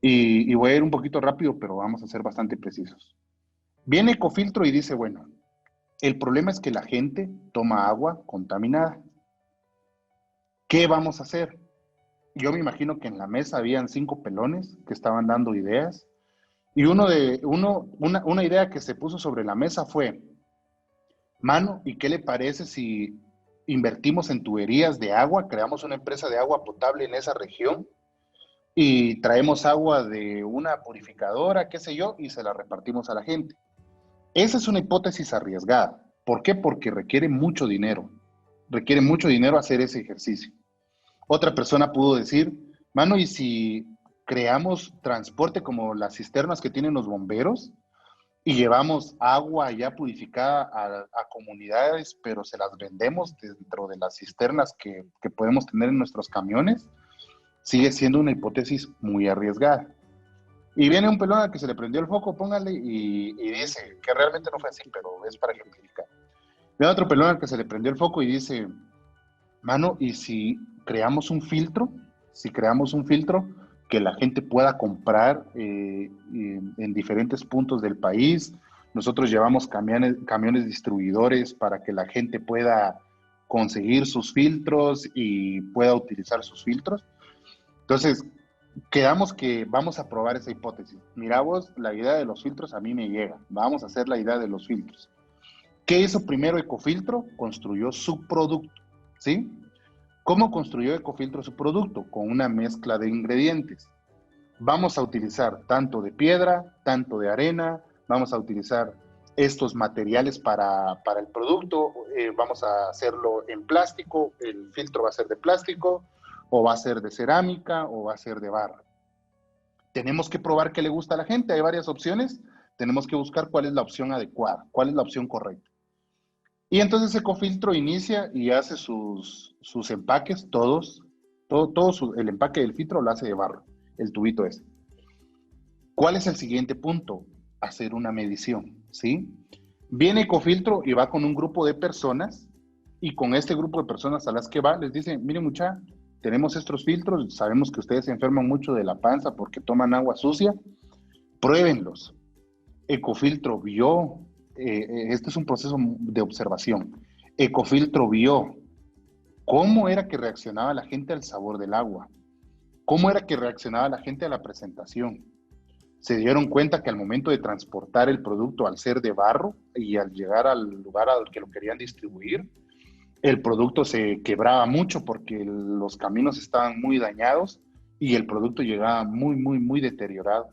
Speaker 1: Y voy a ir un poquito rápido, pero vamos a ser bastante precisos. Viene Ecofiltro y dice, bueno, el problema es que la gente toma agua contaminada. ¿Qué vamos a hacer? Yo me imagino que en la mesa habían 5 pelones que estaban dando ideas y una idea que se puso sobre la mesa fue, mano, ¿y qué le parece si invertimos en tuberías de agua, creamos una empresa de agua potable en esa región y traemos agua de una purificadora, qué sé yo, y se la repartimos a la gente? Esa es una hipótesis arriesgada. ¿Por qué? Porque requiere mucho dinero. requiere mucho dinero hacer ese ejercicio. Otra persona pudo decir, mano, ¿y si creamos transporte como las cisternas que tienen los bomberos y llevamos agua ya purificada a comunidades, pero se las vendemos dentro de las cisternas que podemos tener en nuestros camiones? Sigue siendo una hipótesis muy arriesgada. Y viene un pelón al que se le prendió el foco, póngale, y dice que realmente no fue así, pero es para ejemplificar. Viene otro pelón al que se le prendió el foco y dice, mano, ¿y si creamos un filtro? Si creamos un filtro que la gente pueda comprar en diferentes puntos del país. Nosotros llevamos camiones distribuidores para que la gente pueda conseguir sus filtros y pueda utilizar sus filtros. Entonces, quedamos que vamos a probar esa hipótesis. Mira vos, la idea de los filtros a mí me llega. Vamos a hacer la idea de los filtros. ¿Qué hizo primero Ecofiltro? Construyó su producto, ¿sí? ¿Cómo construyó Ecofiltro su producto? Con una mezcla de ingredientes. Vamos a utilizar tanto de piedra, tanto de arena, vamos a utilizar estos materiales para el producto, vamos a hacerlo en plástico, el filtro va a ser de plástico, o va a ser de cerámica, o va a ser de barro. Tenemos que probar qué le gusta a la gente, hay varias opciones, tenemos que buscar cuál es la opción adecuada, cuál es la opción correcta. Y entonces Ecofiltro inicia y hace sus empaques, el empaque del filtro lo hace de barro, el tubito ese. ¿Cuál es el siguiente punto? Hacer una medición, ¿sí? Viene Ecofiltro y va con un grupo de personas, y con este grupo de personas a las que va, les dice, miren mucha, tenemos estos filtros, sabemos que ustedes se enferman mucho de la panza porque toman agua sucia, pruébenlos. Ecofiltro vio, este es un proceso de observación, Ecofiltro vio cómo era que reaccionaba la gente al sabor del agua, cómo era que reaccionaba la gente a la presentación. Se dieron cuenta que al momento de transportar el producto, al ser de barro y al llegar al lugar al que lo querían distribuir, el producto se quebraba mucho porque los caminos estaban muy dañados y el producto llegaba muy, muy, muy deteriorado.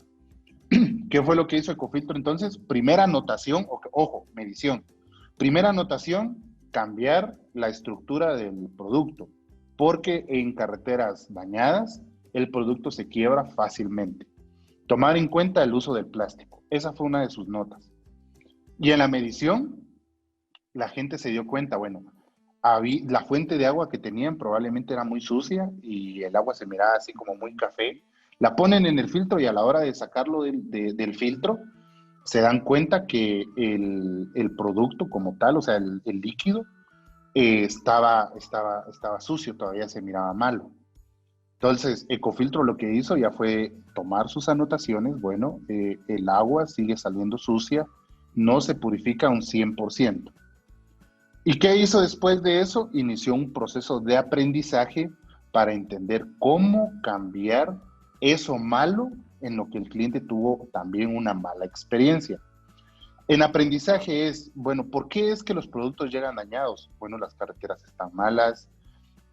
Speaker 1: ¿Qué fue lo que hizo Ecofiltro entonces? Primera anotación, ojo, medición. Primera anotación, cambiar la estructura del producto, porque en carreteras dañadas el producto se quiebra fácilmente. Tomar en cuenta el uso del plástico. Esa fue una de sus notas. Y en la medición, la gente se dio cuenta, bueno, la fuente de agua que tenían probablemente era muy sucia y el agua se miraba así como muy café. La ponen en el filtro y a la hora de sacarlo del filtro, se dan cuenta que el producto como tal, o sea, el líquido, estaba sucio, todavía se miraba malo. Entonces, Ecofiltro lo que hizo ya fue tomar sus anotaciones, bueno, el agua sigue saliendo sucia, no se purifica un 100%. ¿Y qué hizo después de eso? Inició un proceso de aprendizaje para entender cómo cambiar eso malo en lo que el cliente tuvo también una mala experiencia. En aprendizaje es, bueno, ¿por qué es que los productos llegan dañados? Bueno, las carreteras están malas,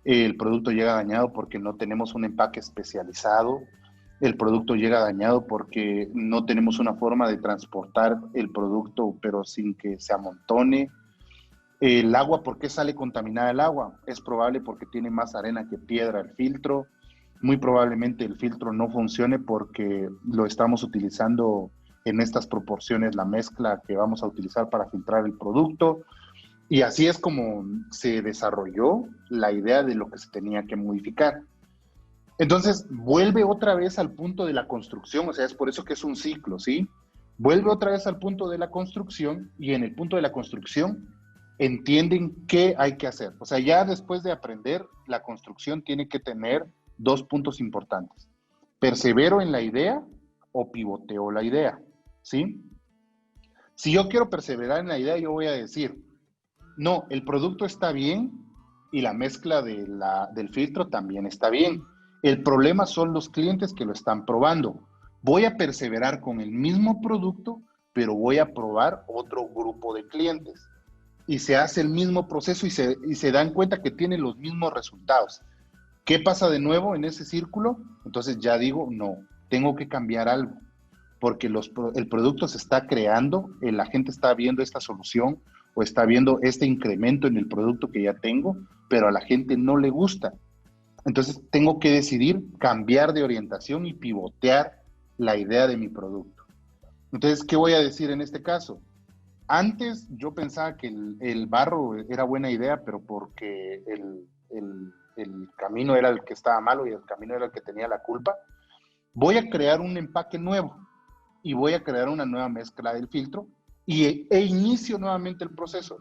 Speaker 1: el producto llega dañado porque no tenemos un empaque especializado, el producto llega dañado porque no tenemos una forma de transportar el producto pero sin que se amontone. El agua, ¿por qué sale contaminada el agua? Es probable porque tiene más arena que piedra el filtro. Muy probablemente el filtro no funcione porque lo estamos utilizando en estas proporciones, la mezcla que vamos a utilizar para filtrar el producto. Y así es como se desarrolló la idea de lo que se tenía que modificar. Entonces, vuelve otra vez al punto de la construcción, o sea, es por eso que es un ciclo, ¿sí? Vuelve otra vez al punto de la construcción y en el punto de la construcción entienden qué hay que hacer. O sea, ya después de aprender, la construcción tiene que tener dos puntos importantes. ¿Persevero en la idea o pivoteo la idea? ¿Sí? Si yo quiero perseverar en la idea, yo voy a decir, no, el producto está bien y la mezcla del filtro también está bien. El problema son los clientes que lo están probando. Voy a perseverar con el mismo producto, pero voy a probar otro grupo de clientes. Y se hace el mismo proceso y se dan cuenta que tienen los mismos resultados. ¿Qué pasa de nuevo en ese círculo? Entonces ya digo, no, tengo que cambiar algo, porque el producto se está creando, la gente está viendo esta solución o está viendo este incremento en el producto que ya tengo, pero a la gente no le gusta. Entonces tengo que decidir cambiar de orientación y pivotear la idea de mi producto. Entonces, ¿qué voy a decir en este caso? Antes yo pensaba que el barro era buena idea, pero porque el camino era el que estaba malo y el camino era el que tenía la culpa. Voy a crear un empaque nuevo y voy a crear una nueva mezcla del filtro e inicio nuevamente el proceso.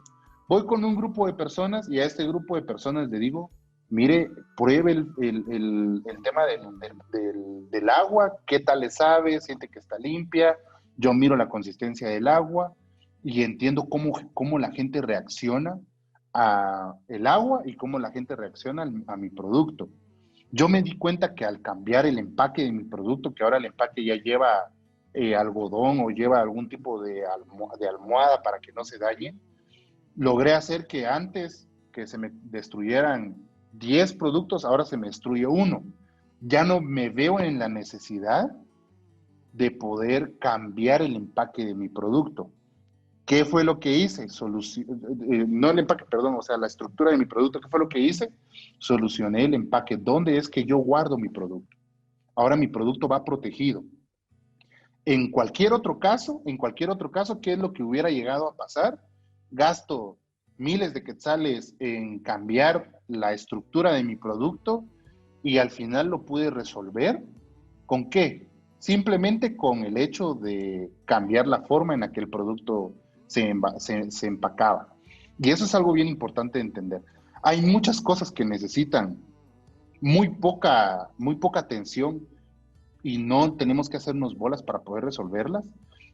Speaker 1: Voy con un grupo de personas y a este grupo de personas le digo, mire, pruebe el tema del agua, qué tal le sabe, siente que está limpia, yo miro la consistencia del agua y entiendo cómo la gente reacciona a el agua y cómo la gente reacciona a mi producto. Yo me di cuenta que al cambiar el empaque de mi producto, que ahora el empaque ya lleva algodón o lleva algún tipo de almohada para que no se dañe, logré hacer que antes que se me destruyeran 10 productos, ahora se me destruye uno. Ya no me veo en la necesidad de poder cambiar el empaque de mi producto. ¿Qué fue lo que hice? No el empaque, perdón, o sea, la estructura de mi producto. ¿Qué fue lo que hice? Solucioné el empaque. ¿Dónde es que yo guardo mi producto? Ahora mi producto va protegido. En cualquier otro caso, ¿qué es lo que hubiera llegado a pasar? Gasto miles de quetzales en cambiar la estructura de mi producto y al final lo pude resolver. ¿Con qué? Simplemente con el hecho de cambiar la forma en la que el producto se empacaba. Y eso es algo bien importante de entender. Hay muchas cosas que necesitan muy poca atención y no tenemos que hacernos bolas para poder resolverlas.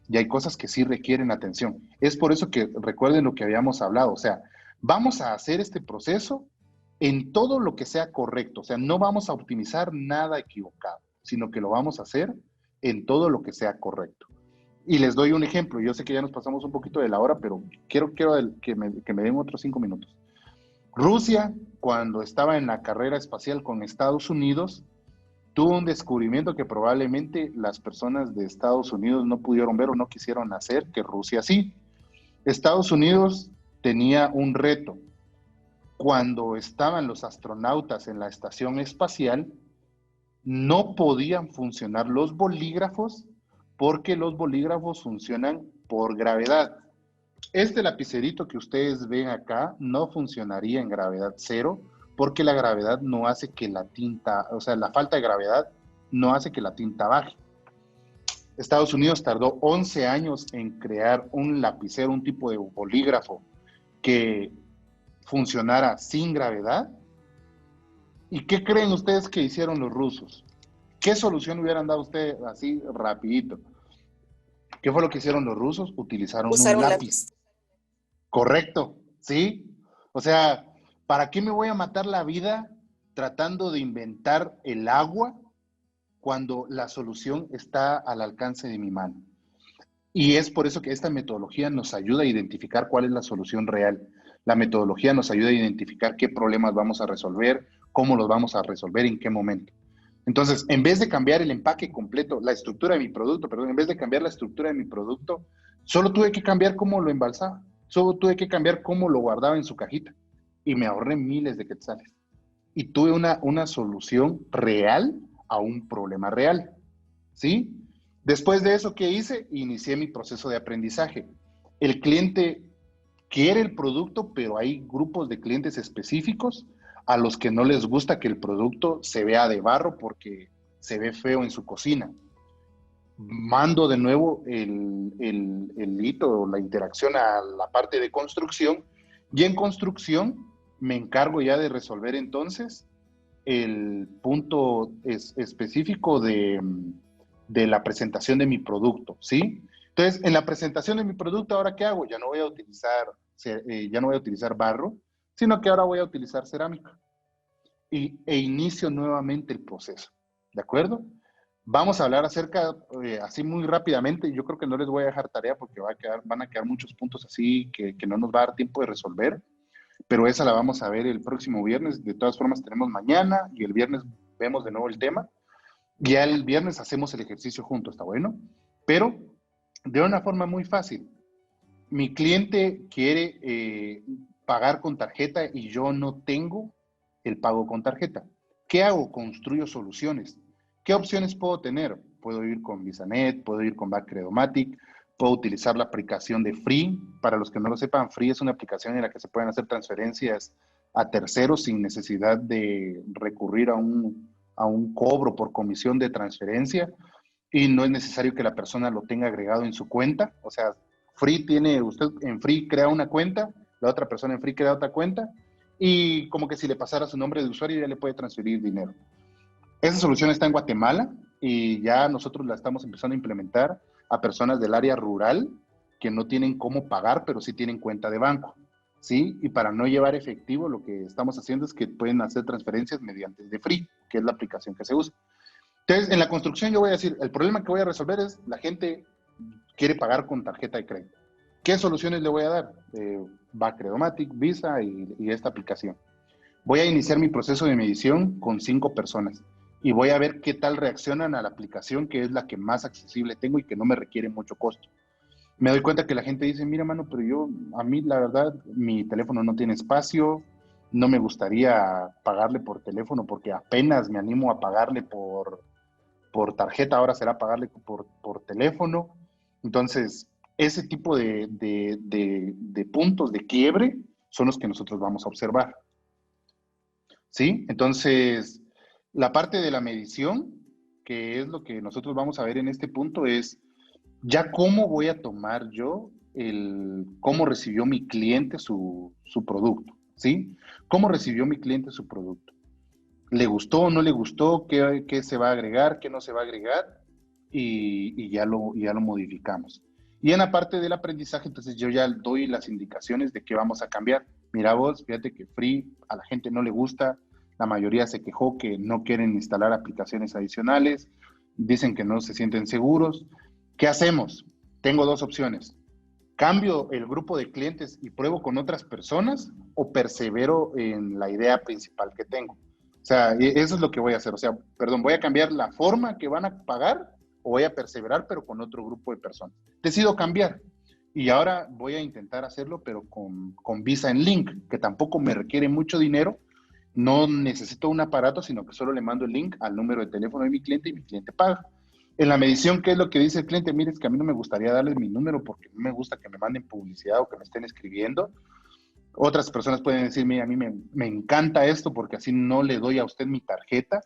Speaker 1: Y hay cosas que sí requieren atención. Es por eso que recuerden lo que habíamos hablado. O sea, vamos a hacer este proceso en todo lo que sea correcto. O sea, no vamos a optimizar nada equivocado, sino que lo vamos a hacer en todo lo que sea correcto. Y les doy un ejemplo. Yo sé que ya nos pasamos un poquito de la hora, pero quiero que me den otros 5 minutos. Rusia, cuando estaba en la carrera espacial con Estados Unidos, tuvo un descubrimiento que probablemente las personas de Estados Unidos no pudieron ver o no quisieron hacer, que Rusia sí. Estados Unidos tenía un reto. Cuando estaban los astronautas en la estación espacial, no podían funcionar los bolígrafos porque los bolígrafos funcionan por gravedad. Este lapicerito que ustedes ven acá no funcionaría en gravedad cero porque la gravedad no hace que la tinta, o sea, la falta de gravedad no hace que la tinta baje. Estados Unidos tardó 11 años en crear un lapicero, un tipo de bolígrafo que funcionara sin gravedad. ¿Y qué creen ustedes que hicieron los rusos? ¿Qué solución hubieran dado ustedes así rapidito? ¿Qué fue lo que hicieron los rusos? Utilizaron
Speaker 3: Usar
Speaker 1: un
Speaker 3: un
Speaker 1: lápiz.
Speaker 3: lápiz.
Speaker 1: Correcto, ¿sí? O sea, ¿para qué me voy a matar la vida tratando de inventar el agua cuando la solución está al alcance de mi mano? Y es por eso que esta metodología nos ayuda a identificar cuál es la solución real. La metodología nos ayuda a identificar qué problemas vamos a resolver, cómo los vamos a resolver, en qué momento. Entonces, en vez de cambiar el empaque completo, la estructura de mi producto, perdón, en vez de cambiar la estructura de mi producto, solo tuve que cambiar cómo lo embalsaba, solo tuve que cambiar cómo lo guardaba en su cajita y me ahorré miles de quetzales. Y tuve una solución real a un problema real, ¿sí? Después de eso, ¿qué hice? Inicié mi proceso de aprendizaje. El cliente quiere el producto, pero hay grupos de clientes específicos a los que no les gusta que el producto se vea de barro porque se ve feo en su cocina. Mando de nuevo el hito o la interacción a la parte de construcción y en construcción me encargo ya de resolver entonces el punto específico de la presentación de mi producto, ¿sí? Entonces, en la presentación de mi producto, ¿ahora qué hago? Ya no voy a utilizar barro, sino que ahora voy a utilizar cerámica. E inicio nuevamente el proceso, ¿de acuerdo? Vamos a hablar acerca, así muy rápidamente, yo creo que no les voy a dejar tarea porque van a quedar muchos puntos así que no nos va a dar tiempo de resolver, pero esa la vamos a ver el próximo viernes. De todas formas, tenemos mañana y el viernes vemos de nuevo el tema. Ya el viernes hacemos el ejercicio juntos, ¿está bueno? Pero de una forma muy fácil. Mi cliente quiere, pagar con tarjeta y yo no tengo el pago con tarjeta. ¿Qué hago? Construyo soluciones. ¿Qué opciones puedo tener? Puedo ir con VisaNet, puedo ir con Bacredomatic, puedo utilizar la aplicación de Free. Para los que no lo sepan, Free es una aplicación en la que se pueden hacer transferencias a terceros sin necesidad de recurrir a un cobro por comisión de transferencia, y no es necesario que la persona lo tenga agregado en su cuenta. O sea, usted en Free crea una cuenta, la otra persona en Free crea otra cuenta, y como que si le pasara su nombre de usuario ya le puede transferir dinero. Esa solución está en Guatemala y ya nosotros la estamos empezando a implementar a personas del área rural que no tienen cómo pagar, pero sí tienen cuenta de banco, ¿sí? Y para no llevar efectivo, lo que estamos haciendo es que pueden hacer transferencias mediante de Free, que es la aplicación que se usa. Entonces, en la construcción yo voy a decir, el problema que voy a resolver es la gente quiere pagar con tarjeta de crédito. ¿Qué soluciones le voy a dar? Bacredomatic, Visa y esta aplicación. Voy a iniciar mi proceso de medición con 5 personas y voy a ver qué tal reaccionan a la aplicación, que es la que más accesible tengo y que no me requiere mucho costo. Me doy cuenta que la gente dice, mira, mano, pero a mí la verdad, mi teléfono no tiene espacio, no me gustaría pagarle por teléfono porque apenas me animo a pagarle por tarjeta, ahora será pagarle por teléfono. Entonces, ese tipo de puntos de quiebre son los que nosotros vamos a observar. ¿Sí? Entonces, la parte de la medición, que es lo que nosotros vamos a ver en este punto, es ya cómo voy a tomar yo cómo recibió mi cliente su producto, ¿sí? ¿Cómo recibió mi cliente su producto? ¿Le gustó o no le gustó? ¿Qué se va a agregar? ¿Qué no se va a agregar? Y ya lo modificamos. Y en la parte del aprendizaje, entonces yo ya doy las indicaciones de qué vamos a cambiar. Mira vos, fíjate que Free a la gente no le gusta, la mayoría se quejó que no quieren instalar aplicaciones adicionales, dicen que no se sienten seguros. ¿Qué hacemos? Tengo 2 opciones. ¿Cambio el grupo de clientes y pruebo con otras personas o persevero en la idea principal que tengo? O sea, eso es lo que voy a hacer. O sea, perdón, voy a cambiar la forma que van a pagar o voy a perseverar, pero con otro grupo de personas. Decido cambiar. Y ahora voy a intentar hacerlo, pero con Visa en Link, que tampoco me requiere mucho dinero. No necesito un aparato, sino que solo le mando el link al número de teléfono de mi cliente y mi cliente paga. En la medición, ¿qué es lo que dice el cliente? Mire, es que a mí no me gustaría darles mi número porque no me gusta que me manden publicidad o que me estén escribiendo. Otras personas pueden decir, mira, a mí me encanta esto porque así no le doy a usted mi tarjeta.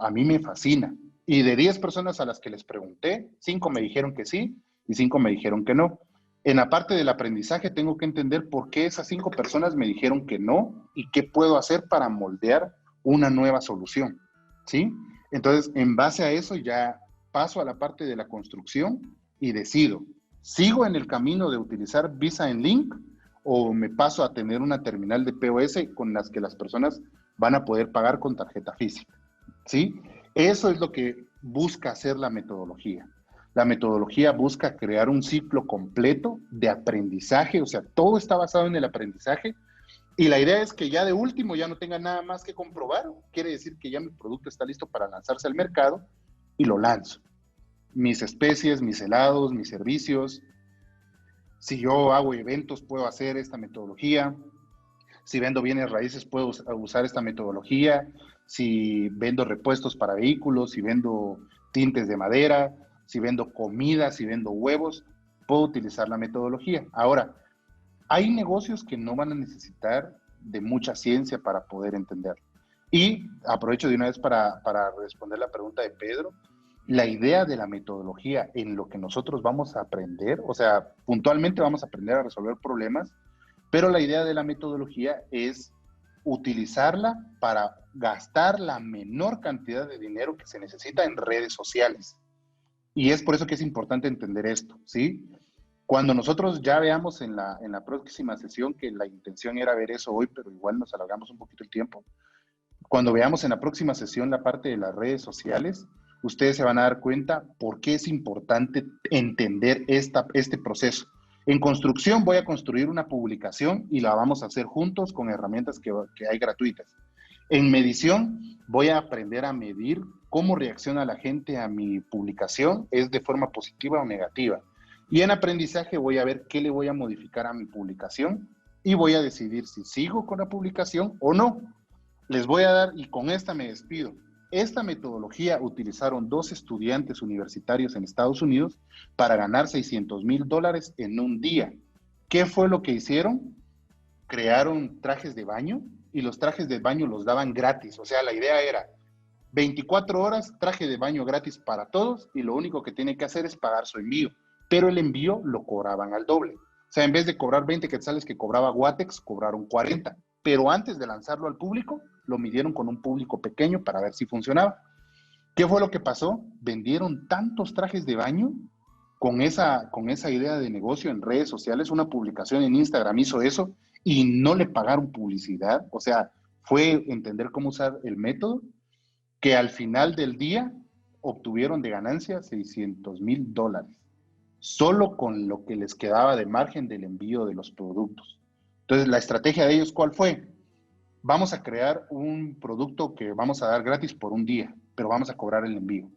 Speaker 1: A mí me fascina. Y de 10 personas a las que les pregunté, 5 me dijeron que sí y 5 me dijeron que no. En la parte del aprendizaje tengo que entender por qué esas 5 personas me dijeron que no y qué puedo hacer para moldear una nueva solución, ¿sí? Entonces, en base a eso ya paso a la parte de la construcción y decido, ¿sigo en el camino de utilizar Visa en Link o me paso a tener una terminal de POS con las que las personas van a poder pagar con tarjeta física? ¿Sí? Eso es lo que busca hacer la metodología. La metodología busca crear un ciclo completo de aprendizaje, o sea, todo está basado en el aprendizaje, y la idea es que ya de último ya no tenga nada más que comprobar. Quiere decir que ya mi producto está listo para lanzarse al mercado y lo lanzo. Mis especies, mis helados, mis servicios. Si yo hago eventos, puedo hacer esta metodología. Si vendo bienes raíces, puedo usar esta metodología. Si vendo repuestos para vehículos, si vendo tintes de madera, si vendo comida, si vendo huevos, puedo utilizar la metodología. Ahora, hay negocios que no van a necesitar de mucha ciencia para poder entenderlo. Y aprovecho de una vez para responder la pregunta de Pedro. La idea de la metodología en lo que nosotros vamos a aprender, o sea, puntualmente vamos a aprender a resolver problemas, pero la idea de la metodología es utilizarla para gastar la menor cantidad de dinero que se necesita en redes sociales. Y es por eso que es importante entender esto, ¿sí? Cuando nosotros ya veamos en la próxima sesión, que la intención era ver eso hoy, pero igual nos alargamos un poquito el tiempo, cuando veamos en la próxima sesión la parte de las redes sociales, ustedes se van a dar cuenta por qué es importante entender este proceso. En construcción voy a construir una publicación y la vamos a hacer juntos con herramientas que hay gratuitas. En medición voy a aprender a medir cómo reacciona la gente a mi publicación, es de forma positiva o negativa. Y en aprendizaje voy a ver qué le voy a modificar a mi publicación y voy a decidir si sigo con la publicación o no. Les voy a dar, y con esta me despido. Esta metodología utilizaron 2 estudiantes universitarios en Estados Unidos para ganar $600,000 en un día. ¿Qué fue lo que hicieron? Crearon trajes de baño y los trajes de baño los daban gratis. O sea, la idea era 24 horas, traje de baño gratis para todos y lo único que tiene que hacer es pagar su envío. Pero el envío lo cobraban al doble. O sea, en vez de cobrar 20 quetzales que cobraba Guatex, cobraron 40. Pero antes de lanzarlo al público, lo midieron con un público pequeño para ver si funcionaba. ¿Qué fue lo que pasó? Vendieron tantos trajes de baño con esa idea de negocio en redes sociales. Una publicación en Instagram hizo eso y no le pagaron publicidad. O sea, fue entender cómo usar el método, que al final del día obtuvieron de ganancia $600,000, solo con lo que les quedaba de margen del envío de los productos. Entonces, la estrategia de ellos, ¿cuál fue? Vamos a crear un producto que vamos a dar gratis por un día, pero vamos a cobrar el envío.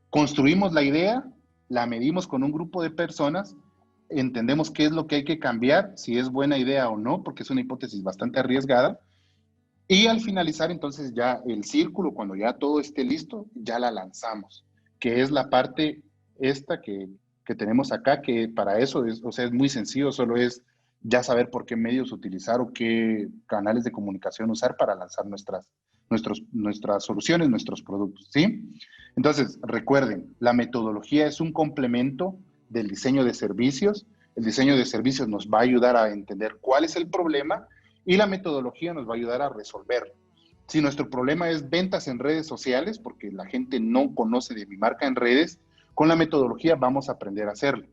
Speaker 1: Construimos la idea, la medimos con un grupo de personas, entendemos qué es lo que hay que cambiar, si es buena idea o no, porque es una hipótesis bastante arriesgada. Y al finalizar entonces ya el círculo, cuando ya todo esté listo, ya la lanzamos, que es la parte esta que tenemos acá, que para eso es, o sea, es muy sencillo, solo es ya saber por qué medios utilizar o qué canales de comunicación usar para lanzar nuestras soluciones, nuestros productos, ¿sí? Entonces, recuerden, la metodología es un complemento del diseño de servicios. El diseño de servicios nos va a ayudar a entender cuál es el problema y la metodología nos va a ayudar a resolverlo. Si nuestro problema es ventas en redes sociales, porque la gente no conoce de mi marca en redes, con la metodología vamos a aprender a hacerlo.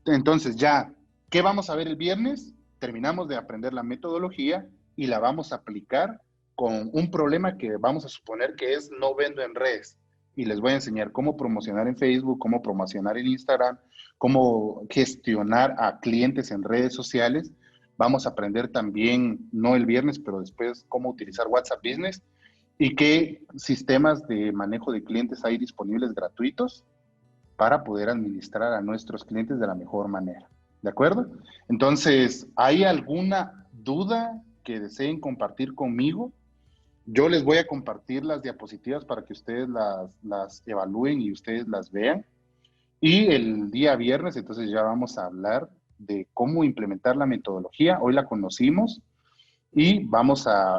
Speaker 1: Entonces ya, ¿qué vamos a ver el viernes? Terminamos de aprender la metodología y la vamos a aplicar con un problema que vamos a suponer que es no vendo en redes. Y les voy a enseñar cómo promocionar en Facebook, cómo promocionar en Instagram, cómo gestionar a clientes en redes sociales. Vamos a aprender también, no el viernes, pero después, cómo utilizar WhatsApp Business y qué sistemas de manejo de clientes hay disponibles gratuitos para poder administrar a nuestros clientes de la mejor manera. ¿De acuerdo? Entonces, ¿hay alguna duda que deseen compartir conmigo? Yo les voy a compartir las diapositivas para que ustedes las evalúen y ustedes las vean. Y el día viernes, entonces ya vamos a hablar de cómo implementar la metodología. Hoy la conocimos y vamos a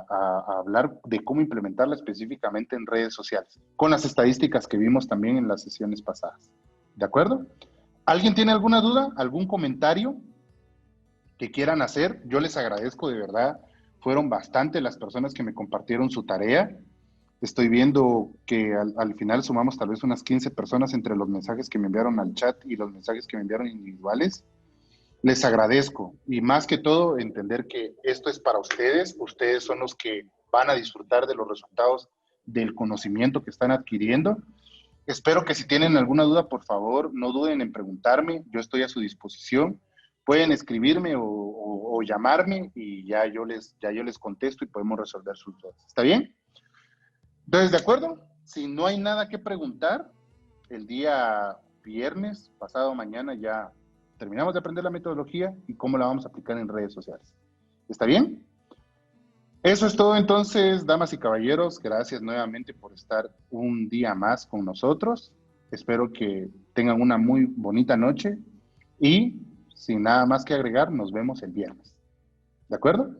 Speaker 1: hablar de cómo implementarla específicamente en redes sociales, con las estadísticas que vimos también en las sesiones pasadas. ¿De acuerdo? ¿Alguien tiene alguna duda? ¿Algún comentario que quieran hacer? Yo les agradezco de verdad. Fueron bastante las personas que me compartieron su tarea. Estoy viendo que al final sumamos tal vez unas 15 personas entre los mensajes que me enviaron al chat y los mensajes que me enviaron individuales. Les agradezco y más que todo entender que esto es para ustedes. Ustedes son los que van a disfrutar de los resultados del conocimiento que están adquiriendo. Espero que si tienen alguna duda, por favor, no duden en preguntarme. Yo estoy a su disposición. Pueden escribirme o llamarme y ya yo les contesto y podemos resolver sus dudas. ¿Está bien? Entonces, ¿de acuerdo? Si no hay nada que preguntar, el día viernes, pasado mañana, ya terminamos de aprender la metodología y cómo la vamos a aplicar en redes sociales. ¿Está bien? Eso es todo entonces, damas y caballeros. Gracias nuevamente por estar un día más con nosotros. Espero que tengan una muy bonita noche y sin nada más que agregar, nos vemos el viernes. ¿De acuerdo?